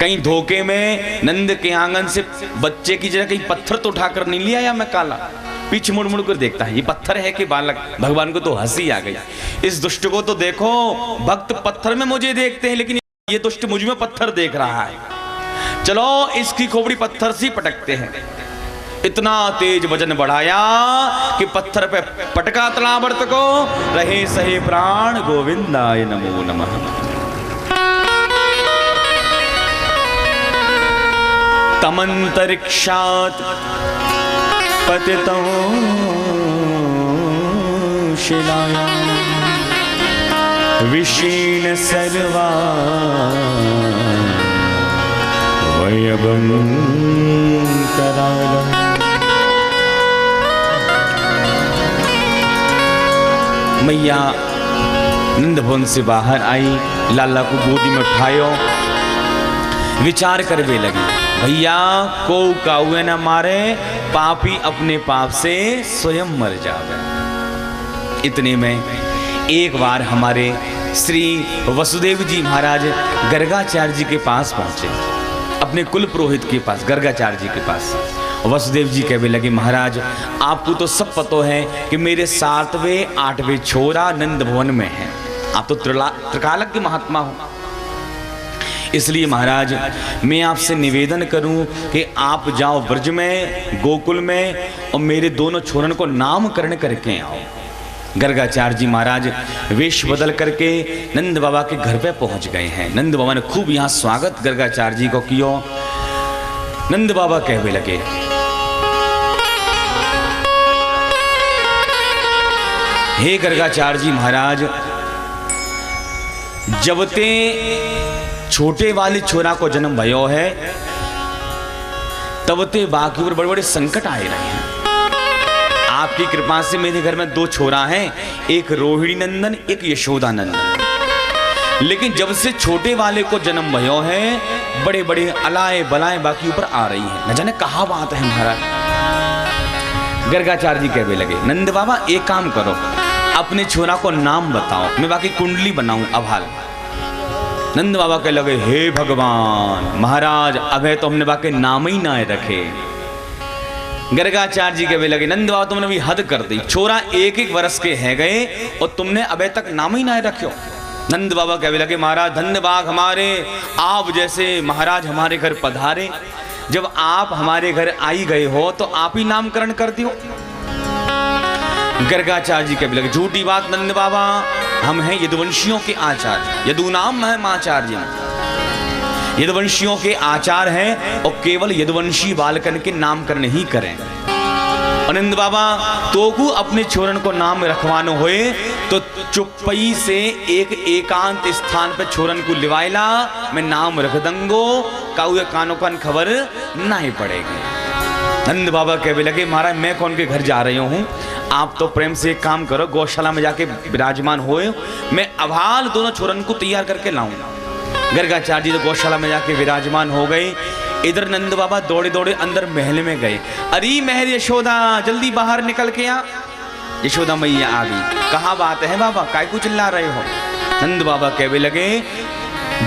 कहीं धोखे में नंद के आंगन से बच्चे की जगह कहीं पत्थर तो उठाकर नहीं लिया या मैं काला। पीछे मुड़ मुड़ कर देखता है, ये पत्थर है कि बालक। भगवान को तो हंसी आ गई, इस दुष्ट को तो देखो, भक्त पत्थर में मुझे देखते हैं लेकिन ये दुष्ट मुझ में पत्थर देख रहा है। चलो इसकी खोपड़ी पत्थर से पटकते हैं। इतना तेज वजन बढ़ाया कि पत्थर पे पटका तृणावर्त को। रहे सहे प्राण गोविंदाय नमो नमः। तमंतरिक्षात् पतितो शिलायां विशीर्ण सर्वा वयवं करालम्। मैया नंद भवन से बाहर आई, लाला को गोदी में उठायो, विचार करवे लगी भैया को काउए न मारे, पापी अपने पाप से स्वयं मर जावे। इतने में एक बार हमारे श्री वसुदेव जी महाराज गर्गाचार्य जी के पास पहुंचे, अपने कुल पुरोहित के पास, गर्गाचार्य जी के पास। वसुदेव जी कहने लगे महाराज आपको तो सब पता है कि मेरे 7वें 8वें छोरा नंद भवन में है, आप तो त्रिकालज्ञ के महात्मा हो, इसलिए महाराज मैं आपसे निवेदन करूं कि आप जाओ ब्रज में, गोकुल में और मेरे दोनों छोरन को नामकरण करके आओ। गर्गाचार्य जी महाराज वेश बदल करके नंद बाबा के घर पे पहुंच गए हैं। नंद बाबा ने खूब यहाँ स्वागत गर्गाचार्य जी को किया। नंद बाबा कहने लगे, हे गर्गाचार्य जी महाराज, जब ते छोटे वाले छोरा को जन्म भयो है तब ते बाकी पर बड़े बड़े संकट आए रहे हैं। आपकी कृपा से मेरे घर में 2 छोरा हैं, एक रोहिणी नंदन, एक यशोदा नंदन। लेकिन जब से छोटे वाले को जन्म भयो है बड़े बड़े अलाए बलाएं बाकी ऊपर आ रही हैं। न जाने कहा बात है महाराज। गर्गाचार्य जी कहने लगे, नंद बाबा एक काम करो, अपने छोरा को नाम बताओ, मैं बाकी कुंडली बनाऊं अभाल। नंद बाबा कह लगे, हे भगवान महाराज, अबे तो हमने बाकी नाम ही ना रखे। गर्गाचार्य जी कहने लगे, नंद बाबा तुमने भी हद कर दी, छोरा 1-1 वर्ष के है गए और तुमने अबे तक नाम ही ना रखो। नंद बाबा कहने लगे, महाराज धन्यवाद हमारे, आप जैसे महाराज हमारे घर पधारे, जब आप हमारे घर आई गए हो तो आप ही नामकरण कर दियो। गर्गाचार्य जी कहने लगे, झूठी बात नंद बाबा, हम हैं यदुवंशियों के आचार्य, यदुनाम है आचार्य, यदुवंशियों के आचार हैं और केवल यदुवंशी बालकन के नामकरण ही करें। आनंद बाबा तो को अपने छोरन को नाम रखवानो होए तो चुप्पई से एक एकांत स्थान पे छोरन को लिवाइला, मैं नाम रख दंगो, काउए कानों कान खबर नहीं पड़ेगी। नंद बाबा कहने लगे, महाराज मैं कौन के घर जा रही हूँ, आप तो प्रेम से एक काम करो, गौशाला में जाके विराजमान होए, मैं अभाल दोनों छोरन को तैयार करके लाऊंगा। गर्गाचार्य जी तो गौशाला में जाके विराजमान हो गए। इधर नंद बाबा दौड़े दौड़े अंदर महल में गए। अरे महल यशोदा, जल्दी बाहर निकल के आ। यशोदा मैया आ गई। कहा बात है बाबा, काय को चिल्ला रहे हो? नंद बाबा कहने लगे,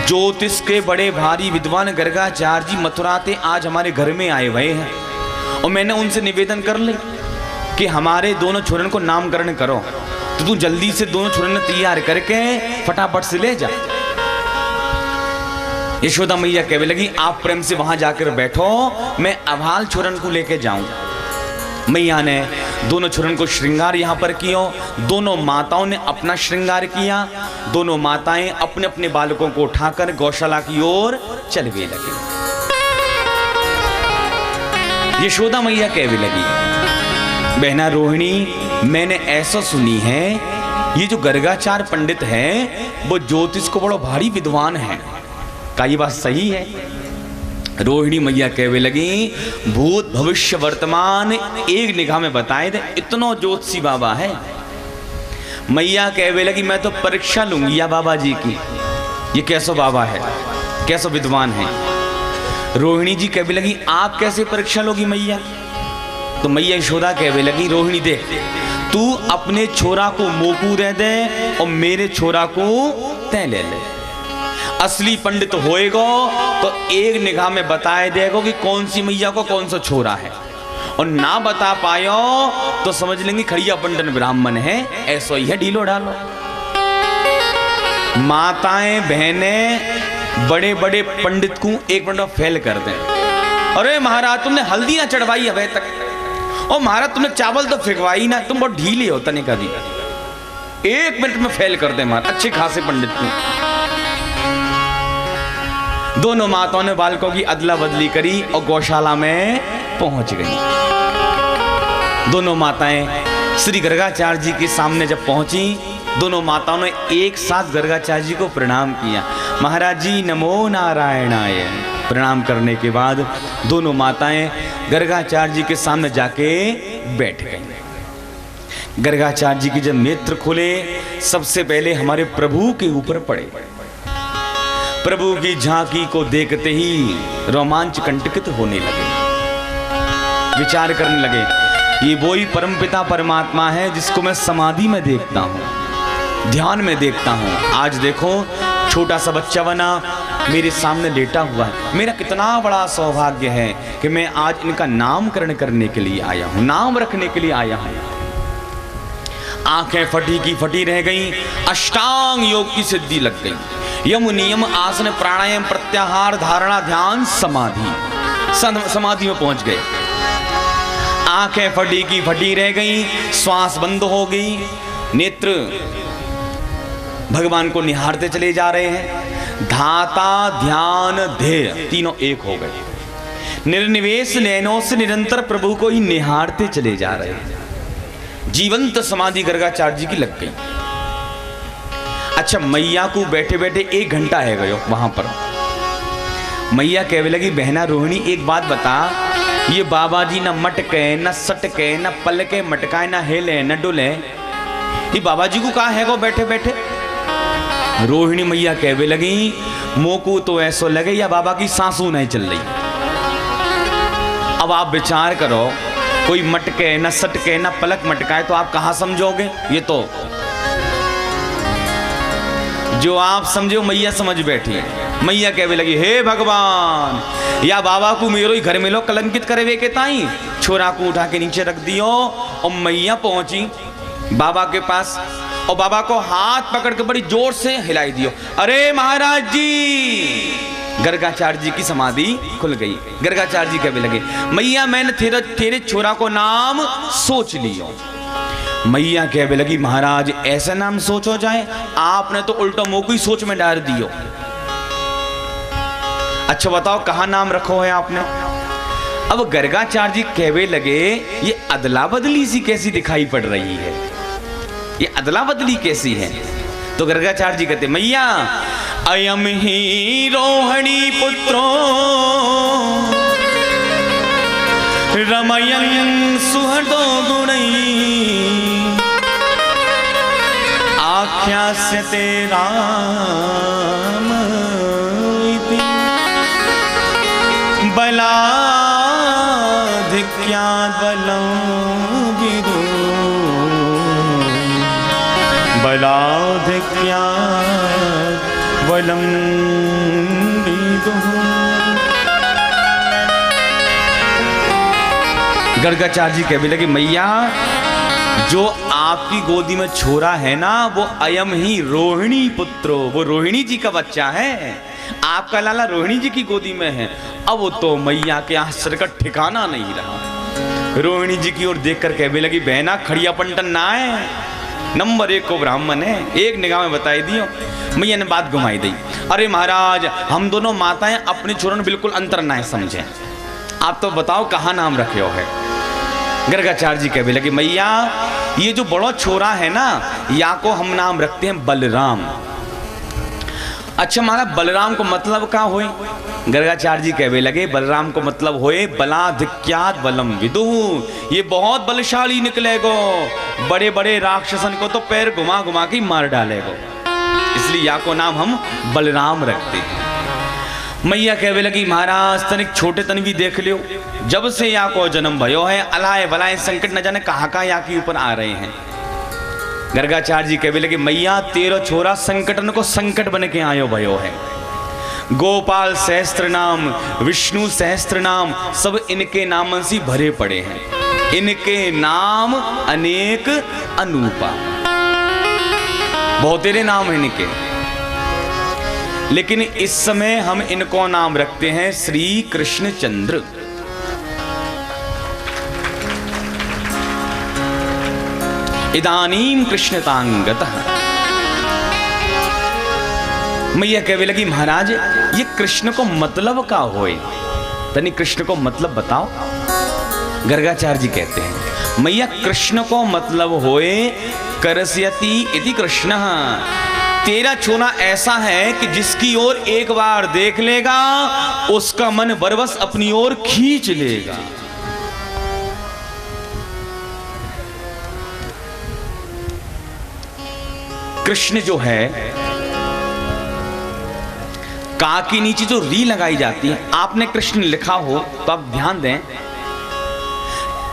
ज्योतिष के बड़े भारी विद्वान गर्गाचार्य जी मथुराते आज हमारे घर में आए हुए हैं और मैंने उनसे निवेदन कर ले कि हमारे दोनों छोरन को नामकरण करो, तो तू जल्दी से दोनों छोरन तैयार करके फटाफट से ले जा। यशोदा मैया कहने लगी, आप प्रेम से वहां जाकर बैठो, मैं अभाल छोरन को लेके जाऊं। मैया ने दोनों छोरन को श्रृंगार यहां पर किया, दोनों माताओं ने अपना श्रृंगार किया, दोनों माताएं अपने अपने बालकों को उठाकर गौशाला की ओर चलने लगी। यशोदा मैया कहने लगी, बहना रोहिणी, मैंने ऐसा सुनी है ये जो गर्गाचार्य पंडित है वो ज्योतिष को बड़ा भारी विद्वान है, का ये बात सही है? रोहिणी मैया कहने लगी, भूत भविष्य वर्तमान एक निगाह में बताए दे, इतना ज्योतिषी बाबा है। मैया कहने लगी, मैं तो परीक्षा लूंगी या बाबा जी की, ये कैसा बाबा है, कैसा विद्वान है। रोहिणी जी कहने लगी, आप कैसे परीक्षा लोगी मैया? तो मैया यशोदा कहने लगी, रोहिणी देख, तू अपने छोरा को मोकू दे दे और मेरे छोरा को तय ले ले। असली पंडित होएगा तो एक निगाह में बताए देगा कि कौन सी मैया को कौन सा छोरा है, और ना बता पायो तो समझ लेंगे खड़िया पंडित ब्राह्मण है, ऐसा ही है, ढीलो ढालो। माताएं बहनें बड़े बड़े पंडित को एक मिनट में फेल कर दें। अरे महाराज तुमने हल्दी ना चढ़वाई अभी तक, और महाराज तुमने चावल तो फेंकवाई ना, तुम बहुत ढीले हो तने कभी, 1 मिनट में फेल कर दे महाराज अच्छे खासे पंडित को। दोनों माताओं ने बालकों की अदला बदली करी और गौशाला में पहुंच गई। दोनों माताएं श्री गर्गाचार्य जी के सामने जब पहुंची, दोनों माताओं ने एक साथ गर्गाचार्य जी को प्रणाम किया। महाराज जी नमो नारायणाय। प्रणाम करने के बाद दोनों माताएं गर्गाचार्य जी के सामने जाके बैठ गई। गर्गाचार्य जी की जब नेत्र खुले, सबसे पहले हमारे प्रभु के ऊपर पड़े। प्रभु की झांकी को देखते ही रोमांच कंटकित होने लगे, विचार करने लगे, ये वही परमपिता परमात्मा है जिसको मैं समाधि में देखता हूँ, ध्यान में देखता हूँ। आज देखो छोटा सा बच्चा बना मेरे सामने लेटा हुआ है। मेरा कितना बड़ा सौभाग्य है कि मैं आज इनका नामकरण करने के लिए आया हूँ, नाम रखने के लिए आया हूँ। आंखें फटी की फटी रह गई, अष्टांग योग की सिद्धि लग गई। यम नियम आसन प्राणायाम प्रत्याहार धारणा ध्यान समाधि, समाधि में पहुंच गए। आंखें फटी की फटी रह गई, श्वास बंद हो गई, नेत्र भगवान को निहारते चले जा रहे हैं। धाता ध्यान ध्येय तीनों एक हो गए। निर्निवेश नैनों से निरंतर प्रभु को ही निहारते चले जा रहे हैं। जीवंत समाधि गर्गाचार्य जी की लग गई। अच्छा, मैया को बैठे बैठे 1 घंटा है गयो वहां पर। मैया कहने लगी, बहना रोहिणी एक बात बता, ये बाबा जी न मटके न सटके न पलके मटकाए न हिले न डुले, ये बाबा जी को कहा है गो बैठे बैठे। रोहिणी मैया कहने लगी, मोकू तो ऐसो लगे या बाबा की सांसू नहीं चल रही। अब आप विचार करो, कोई मटके न सटके न पलक मटकाए तो आप कहां समझोगे? ये तो जो आप समझो मैया समझ बैठी है। मैया कहने लगी, हे भगवान, या बाबा को मेरो ही घर में लो कलंकित करे वे के ताई। छोरा को उठा के नीचे रख दियो और मैया पहुंची बाबा के पास और बाबा को हाथ पकड़ के बड़ी जोर से हिलाई दियो। अरे महाराज जी, गर्गाचार्य जी की समाधि खुल गई। गर्गाचार्य जी कहने लगे, मैया मैंने तेरे छोरा को नाम सोच लियो। मैया कहने लगी, महाराज ऐसा नाम सोचो जाए, आपने तो उल्टा मुंह को ही सोच में डाल दियो। अच्छा बताओ कहाँ नाम रखो है आपने? अब गर्गाचार्य जी कहने लगे, ये अदला बदली सी कैसी दिखाई पड़ रही है, ये अदला बदली कैसी है? तो गर्गाचार्य जी कहते, मैया अयम ही रोहिणी पुत्रो रमयं सुहृदो गुणैः आख्यास्यते राम इति बलाधिक्याद् बलं विदुः बलाधिक्याद् बलं विदुः। गर्गाचार्य जी कहने लगे, मैया जो आपकी गोदी में छोरा है ना, वो अयम ही रोहिणी पुत्रो, वो रोहिणी जी का बच्चा है, आपका लाला रोहिणी जी की गोदी में है। अब वो तो मैया के आश्चर्य का ठिकाना नहीं रहा। रोहिणी जी की ओर देखकर कहने लगी, बहना खड़िया पंटन ना है, नंबर 1 को ब्राह्मण है, एक निगाह में बताई दियो। मैया ने बात घुमाई दी। अरे महाराज, हम दोनों माताएं अपने छोरों बिल्कुल अंतर ना समझे, आप तो बताओ कहाँ नाम रखे हो है? गर्गाचार्य जी कहने लगे, मैया ये जो बड़ा छोरा है ना, या को हम नाम रखते हैं बलराम। अच्छा हमारा बलराम को मतलब क्या होए? गर्गाचार्य जी कहने लगे, बलराम को मतलब होए बलाधिक्याद् बलम विदुः, ये बहुत बलशाली निकलेगो, बड़े बड़े राक्षसन को तो पैर घुमा घुमा के मार डालेगो, इसलिए या को नाम हम बलराम रखते हैं। मैया कहने लगी, महाराज तनिक छोटे तन भी देख लियो, जब से या को जन्म भयो है, अलाए बलाए संकट न जाने कहाँ का या के ऊपर आ रहे हैं। गर्गाचार्य जी कहने लगे, मैया तेरो छोरा संकटन को संकट बन के आयो भयो है। गोपाल सहस्त्र नाम, विष्णु सहस्त्र नाम, सब इनके नामन से भरे पड़े हैं, इनके नाम अनेक अनूपा, बहुत तेरे नाम है इनके, लेकिन इस समय हम इनको नाम रखते हैं श्री कृष्ण चंद्र। इदानीम कृष्णतांगतः। मैया कहने लगी, महाराज ये कृष्ण को मतलब का होए, तनी कृष्ण को मतलब बताओ। गर्गाचार्य जी कहते हैं, मैया कृष्ण को मतलब होए करस्यति इति कृष्ण, तेरा छोरा ऐसा है कि जिसकी ओर एक बार देख लेगा उसका मन बरबस अपनी ओर खींच लेगा। कृष्ण जो है, का के नीचे जो री लगाई जाती है, आपने कृष्ण लिखा हो तो आप ध्यान दें,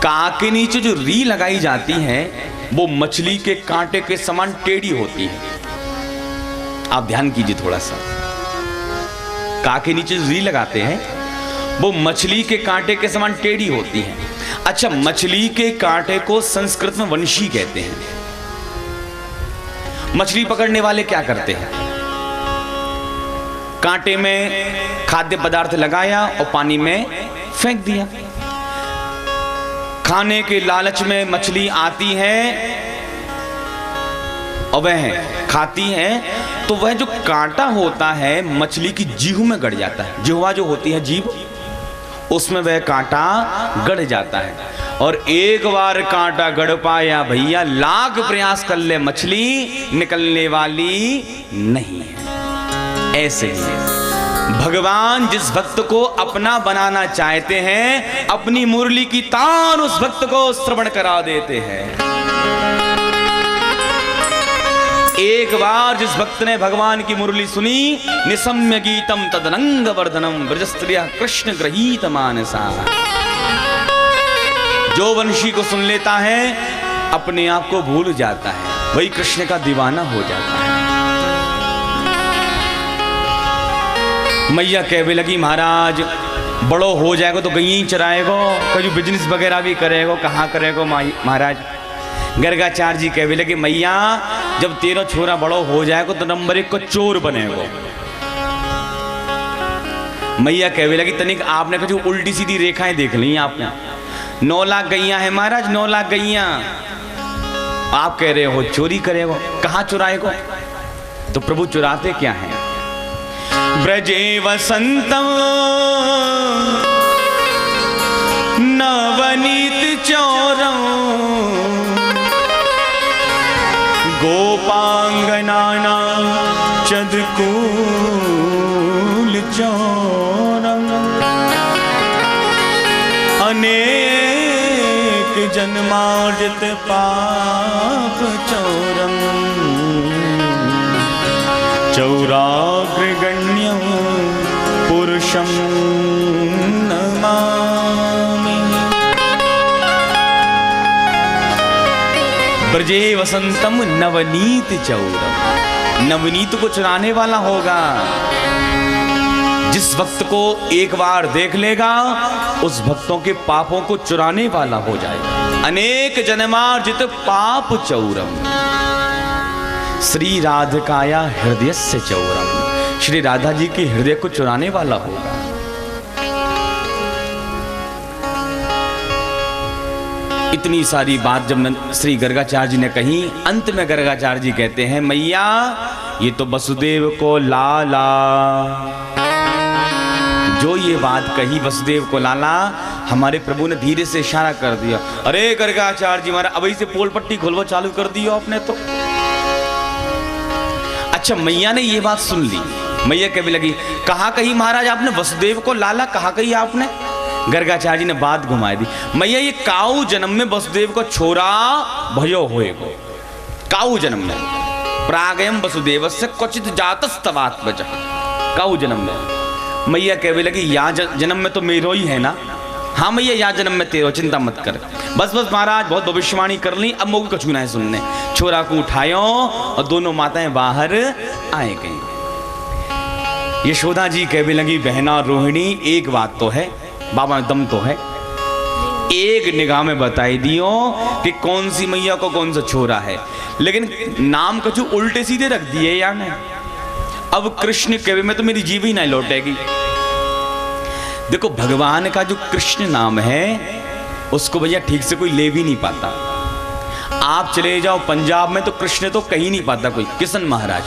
का के नीचे जो री लगाई जाती है वो मछली के कांटे के समान टेढ़ी होती है। आप ध्यान कीजिए थोड़ा सा, का के नीचे जो री लगाते हैं वो मछली के कांटे के समान टेढ़ी होती है। अच्छा, मछली के कांटे को संस्कृत में वंशी कहते हैं। मछली पकड़ने वाले क्या करते हैं? कांटे में खाद्य पदार्थ लगाया और पानी में फेंक दिया। खाने के लालच में मछली आती है और वह खाती है, तो वह जो कांटा होता है मछली की जीभ में गड़ जाता है। जिह्वा जो होती है जीभ, उसमें वह कांटा गड़ जाता है। और एक बार कांटा गड़ पाया भैया, लाख प्रयास कर ले मछली निकलने वाली नहीं है। ऐसे ही भगवान जिस भक्त को अपना बनाना चाहते हैं, अपनी मुरली की तान उस भक्त को श्रवण करा देते हैं। एक बार जिस भक्त ने भगवान की मुरली सुनी, निसम्य गीतम तदनंग वर्धनम ब्रजस्त्रिया कृष्ण ग्रहीत मानसा। जो वंशी को सुन लेता है अपने आप को भूल जाता है, वही कृष्ण का दीवाना हो जाता है। मैया कहने लगी महाराज बड़ो हो जाएगा तो गई चराएगो, कभी बिजनेस वगैरह भी करेगो, कहाँ करेगो महाराज। गर्गाचार्य जी कहने लगे मैया जब तेरा छोरा बड़ो हो जाएगा तो नंबर 1 को चोर बनेगो। मैया कहने लगी तनिक आपने कुछ उल्टी सीधी रेखाएं देख ली आपने। 9 लाख गैया है महाराज, 9 लाख गैया। आप कह रहे हो चोरी करेगो, कहाँ चुराएगो? तो प्रभु चुराते क्या है? ब्रजे वसंतम नवनीत चौरम गोपांगनाना चदकूल चौरम अनेक जन्मार्जित पाप चौरम चौराग्रगण्यं पुरुषं नमामि। ब्रजे वसंतम नवनीत चौरम, नवनीत को चुराने वाला होगा। जिस भक्त को एक बार देख लेगा उस भक्तों के पापों को चुराने वाला हो जाएगा। अनेक जन्मार्जित पाप चौरम श्री राधिकाया हृदय से चौरम, श्री राधा जी के हृदय को चुराने वाला होगा। इतनी सारी बात जब श्री गर्गाचार्य जी ने कही, अंत में गर्गाचार्य जी कहते हैं मैया ये तो वसुदेव को लाला, जो ये बात कही वसुदेव को लाला, हमारे प्रभु ने धीरे से इशारा कर दिया। अरे गर्गाचार्य जी हमारा अभी से पोल पट्टी खोलवा चालू कर दिया आपने तो। अच्छा मैया ने ये बात सुन ली, मैया कहने लगी कहा कही महाराज आपने वसुदेव को लाला, कहा कही आपने? गर्गाचार्य जी ने बात घुमा दी। मैया ये काऊ जन्म में वसुदेव को छोरा भयो होएगो, काऊ जन्म में प्रागयम वसुदेव से क्वचित जातस्तवात बचा, काऊ जन्म में। मैया कहने लगी या जन्म में तो मेरो ही है ना। हाँ मैया या जन्म में तेरो, चिंता मत कर। बस बस महाराज बहुत भविष्यवाणी कर ली, अब मोगी कछू ना है सुनने। छोरा को उठायो और दोनों माताएं बाहर आए गई। यशोदा जी कहने लगी बहना रोहिणी एक बात तो है, बाबा दम तो है, एक निगाह में बताई दियो कि कौन सी मैया को कौन सा छोरा है, लेकिन नाम कछू उल्टे सीधे रख दिए यार ने। अब कृष्ण कहवे में तो मेरी जीव ही नहीं लौटेगी। देखो भगवान का जो कृष्ण नाम है उसको भैया ठीक से कोई ले भी नहीं पाता। आप चले जाओ पंजाब में तो कृष्ण तो कहीं नहीं पाता कोई। किशन महाराज,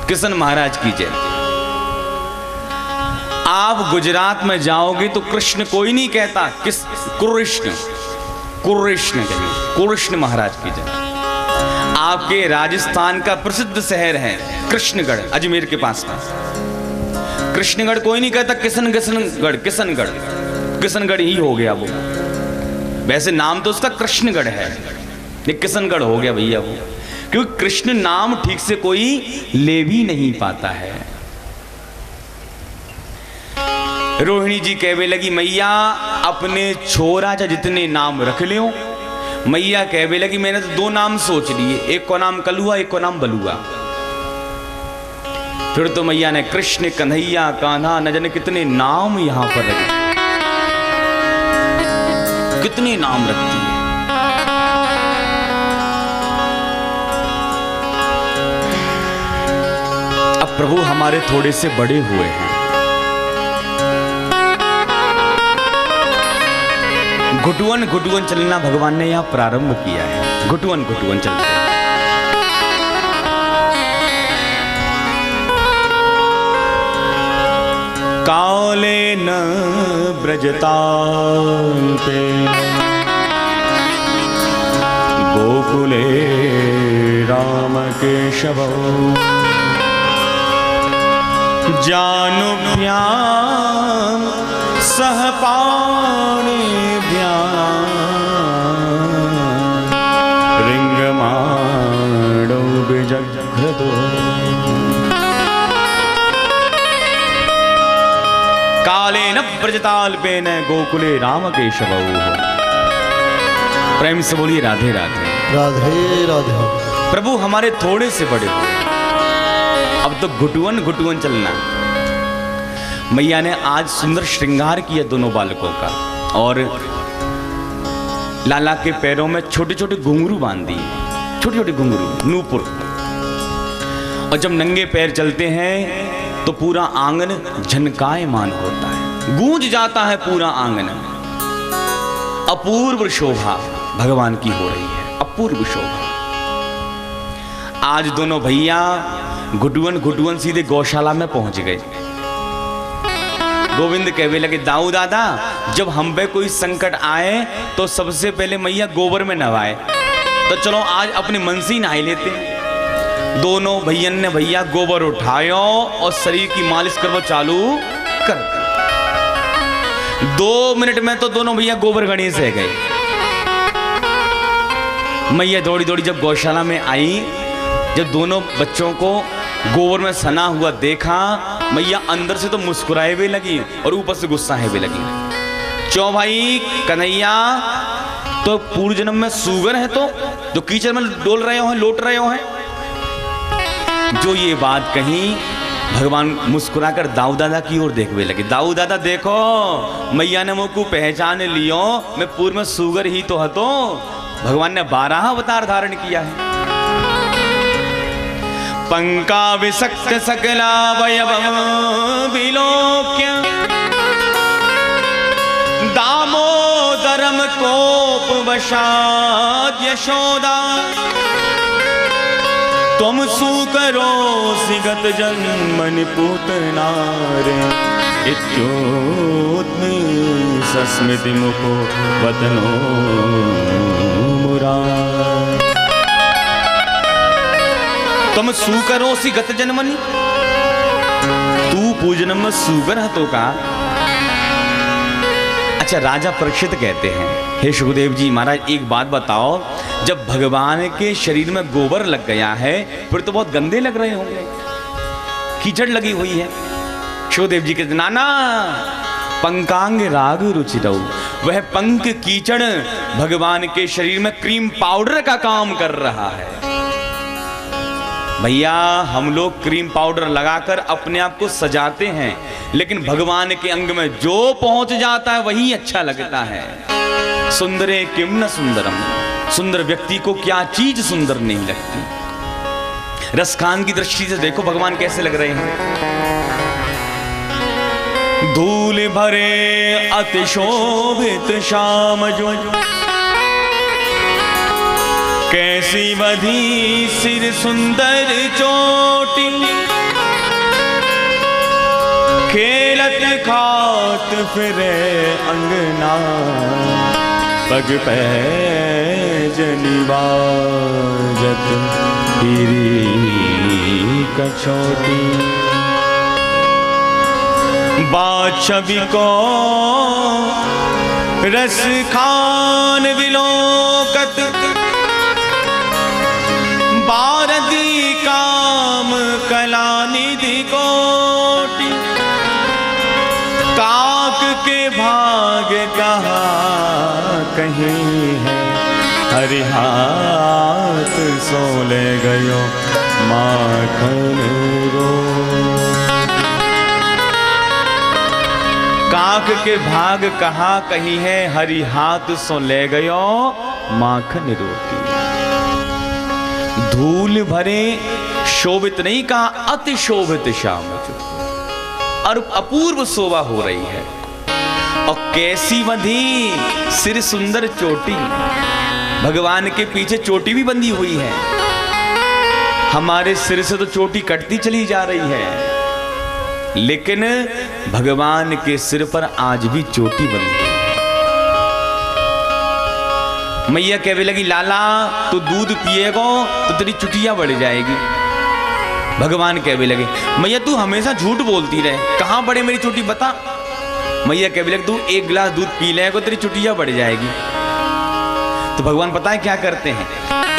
किशन महाराज की जय। आप गुजरात में जाओगे तो कृष्ण कोई नहीं कहता, किस कृष्ण, कृष्ण कहिए, कृष्ण महाराज की जय। आपके राजस्थान का प्रसिद्ध शहर है कृष्णगढ़, अजमेर के पास का कृष्णगढ़, कोई नहीं कहता किशनगढ़, किशनगढ़, किशनगढ़ ही हो गया वो। वैसे नाम तो उसका कृष्णगढ़ है, ये किशनगढ़ हो गया भैया वो, क्योंकि कृष्ण नाम ठीक से कोई ले भी नहीं पाता है। रोहिणी जी कहने लगी मैया अपने छोरा जा जितने नाम रख लियो। मैया कहने लगी मैंने तो 2 नाम सोच लिए, एक को नाम कलुआ, एक को नाम बलुआ। फिर तो मैया ने कृष्ण, कन्हैया, कान्हा, न जाने कितने नाम यहां पर रखे, कितने नाम रखती है। अब प्रभु हमारे थोड़े से बड़े हुए हैं, घुटुअन घुटुअन चलना भगवान ने यहां प्रारंभ किया है। घुटुअन घुटुअन चलते हैं। काले न ब्रजताल्पे गोकुले राम केशवौ जानुभ्यां सह पाणिभ्यां रिंगमाणौ विजघ्रदो कालेन ब्रजताल्पेन गोकुले राम केशवौ। प्रेम से बोलिए राधे राधे। राधे राधे। प्रभु हमारे थोड़े से बड़े हुए, अब तो घुटुअन घुटुअन चलना। मैया ने आज सुंदर श्रृंगार किया दोनों बालकों का, और लाला के पैरों में छोटे छोटे घुंघरू बांध दिए, छोटे छोटे घुंघरू नूपुर। और जब नंगे पैर चलते हैं तो पूरा आंगन झनकायमान होता है, गूंज जाता है पूरा आंगन। अपूर्व शोभा भगवान की हो रही है, अपूर्व शोभा। आज दोनों भैया घुटुअन घुटुअन सीधे गौशाला में पहुंच गए। गोविंद कहने लगे, दाऊ दादा जब हम पे कोई संकट आए तो सबसे पहले मैया गोबर में नहवाए, तो चलो आज अपने मन से ही नहा लेते हैं। दोनों भैयन ने भैया गोबर उठायो और शरीर की मालिश करवा चालू कर। 2 मिनट में तो दोनों भैया गोबर गणी से गए। मैया दौड़ी दौड़ी जब गौशाला में आई, जब दोनों बच्चों को गोबर में सना हुआ देखा, मैया अंदर से तो मुस्कुराए भी लगी और ऊपर से गुस्साए भी लगी। चौ भाई कन्हैया, तो पूर्व जन्म में सूगर है तो जो कीचड़ में डोल रहे हो, लौट रहे हो हैं। जो ये बात कही, भगवान मुस्कुराकर दाऊ दादा की ओर देखने लगे। दाऊ दादा देखो, मैया ने मुझको पहचान लियो, मैं पूर्व में सूगर ही तो हतो। भगवान ने 12 अवतार धारण किया है। पंका विसक्त सकलावयवं विलोक्य दामोदरम कोपवशात् यशोदा त्वं सुकरोसि गत जन्मनि पूतनारे इत्योत्मि सस्मृति मुखो वदनो मुरारे। तुम सूकरोसी गत जन्मनि, तू पूजनम में सूकर हतो का। अच्छा, राजा परीक्षित कहते हैं, हे सुखदेव जी महाराज एक बात बताओ, जब भगवान के शरीर में गोबर लग गया है फिर तो बहुत गंदे लग रहे होंगे, कीचड़ लगी हुई है। सुखदेव जी कहते, नाना पंकांग राग रुचिरौ, वह पंक कीचड़ भगवान के शरीर में क्रीम पाउडर का काम कर रहा है। भैया हम लोग क्रीम पाउडर लगाकर अपने आप को सजाते हैं, लेकिन भगवान के अंग में जो पहुंच जाता है वही अच्छा लगता है। सुंदरे किम न सुंदरम, सुंदर व्यक्ति को क्या चीज सुंदर नहीं लगती। रसखान की दृष्टि से देखो भगवान कैसे लग रहे हैं। धूल भरे अति शोभित श्याम जो, कैसी बधी सिर सुंदर चोटी, खेलत खात फिरे अंगना, पग पैज निवाजत हीरी कछोटी। बाछवि को रस खान विलोकत, बारदी काम कला निधि कोटि, काक के भाग कहा कहीं है, हरि हाथ सो ले गयो माखन रो। काक के भाग कहा कहीं है, हरि हाथ सो ले गयो माखन रोटी। धूल भरे शोभित नहीं कहा, अति शोभित श्याम जो, और अपूर्व शोभा हो रही है। और कैसी बंधी सिर सुंदर चोटी, भगवान के पीछे चोटी भी बंधी हुई है। हमारे सिर से तो चोटी कटती चली जा रही है। लेकिन भगवान के सिर पर आज भी चोटी बंधी है। मैया कहने लगी, लाला तू दूध पिएगो तो तेरी चुटिया बढ़ जाएगी। भगवान कहने लगे, मैया तू हमेशा झूठ बोलती रहे, कहाँ बढ़े मेरी चोटी बता। मैया कहने लगी, तू एक गिलास दूध पी लेगा तेरी चुटिया बढ़ जाएगी। तो भगवान पता है क्या करते हैं,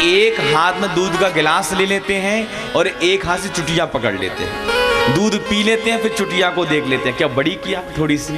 एक हाथ में दूध का गिलास ले लेते हैं और एक हाथ से चुटिया पकड़ लेते हैं, दूध पी लेते हैं, फिर चुटिया को देख लेते हैं, क्या बड़ी किया थोड़ी सी।